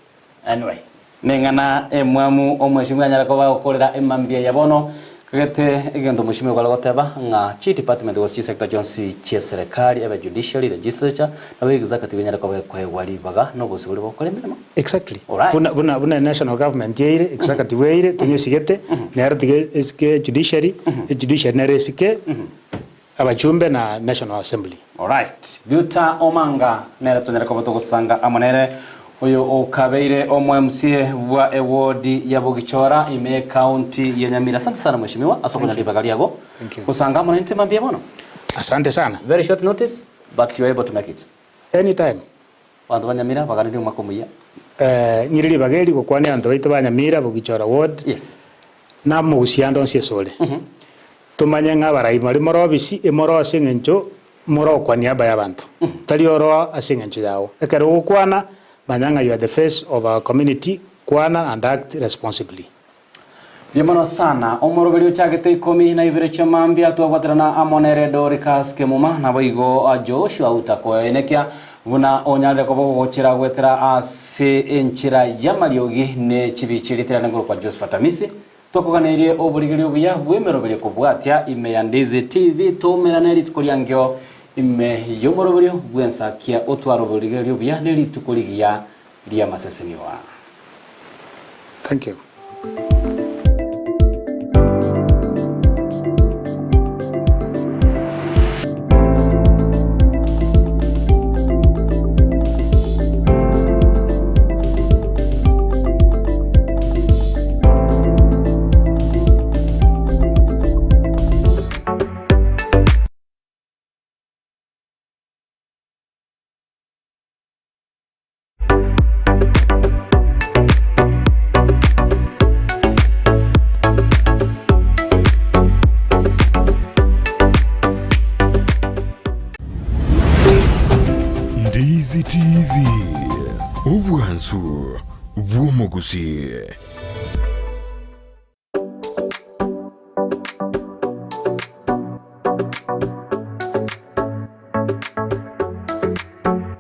anyway nengana emwamu omweshimwa nyara ko bakorera emambia yabono kagete egento mweshimwe kwa goteba nga chief department was chief secretary John C chia serikali ebe judiciary legislature na executive nyara ko wali baga no bosibuli bokore mirimo exactly buna national government yeire executive yeire tunyesigete nertige eske judiciary neresike abachumbe na national assembly. All right Buta Omanga nere tunyara ko batogosanga amonere oyo okabeire omwe MCA wa ewodi ya Bogichora ime county ya Nyamira. Asante sana mheshimiwa asokonya libagali yago kusanga mwana ntima mbia bono. Asante sana. Very short notice but you are able to make it anytime. Bantu ba Nyamira bagani ndi makomuya nyiriri bageli ko kwani antu baito ba Nyamira Bogichora ward yes na muhusiano nsie sole tumanya ngabara imari morobisi emoro asengencho moro kwa niaba y'abantu tari oro asengencho yawo ekero ukwana Manyanga, you are the face of our community. Kwana and act responsibly. Biemano sana omorobeli uchagete 12 cha mambia twagwatirana amonere Doricas Kemuma na boigo Joshua utakoenekia vuna onyale ko bogochira gwetera ase enchira ya mariogi ne chibichiritira ngoro kwa Joseph Tamisi twakoganirie oburigiri obuya bwemerobeli kubwatia ime ya Ndizi TV tumeraneri tukuriangyo ime yomorobeli bwensakia otwaro oburigiri obuya neri tukurigia lia maseseniwa. Thank you. Ndizi TV, ubwansu bw'omu Gusii.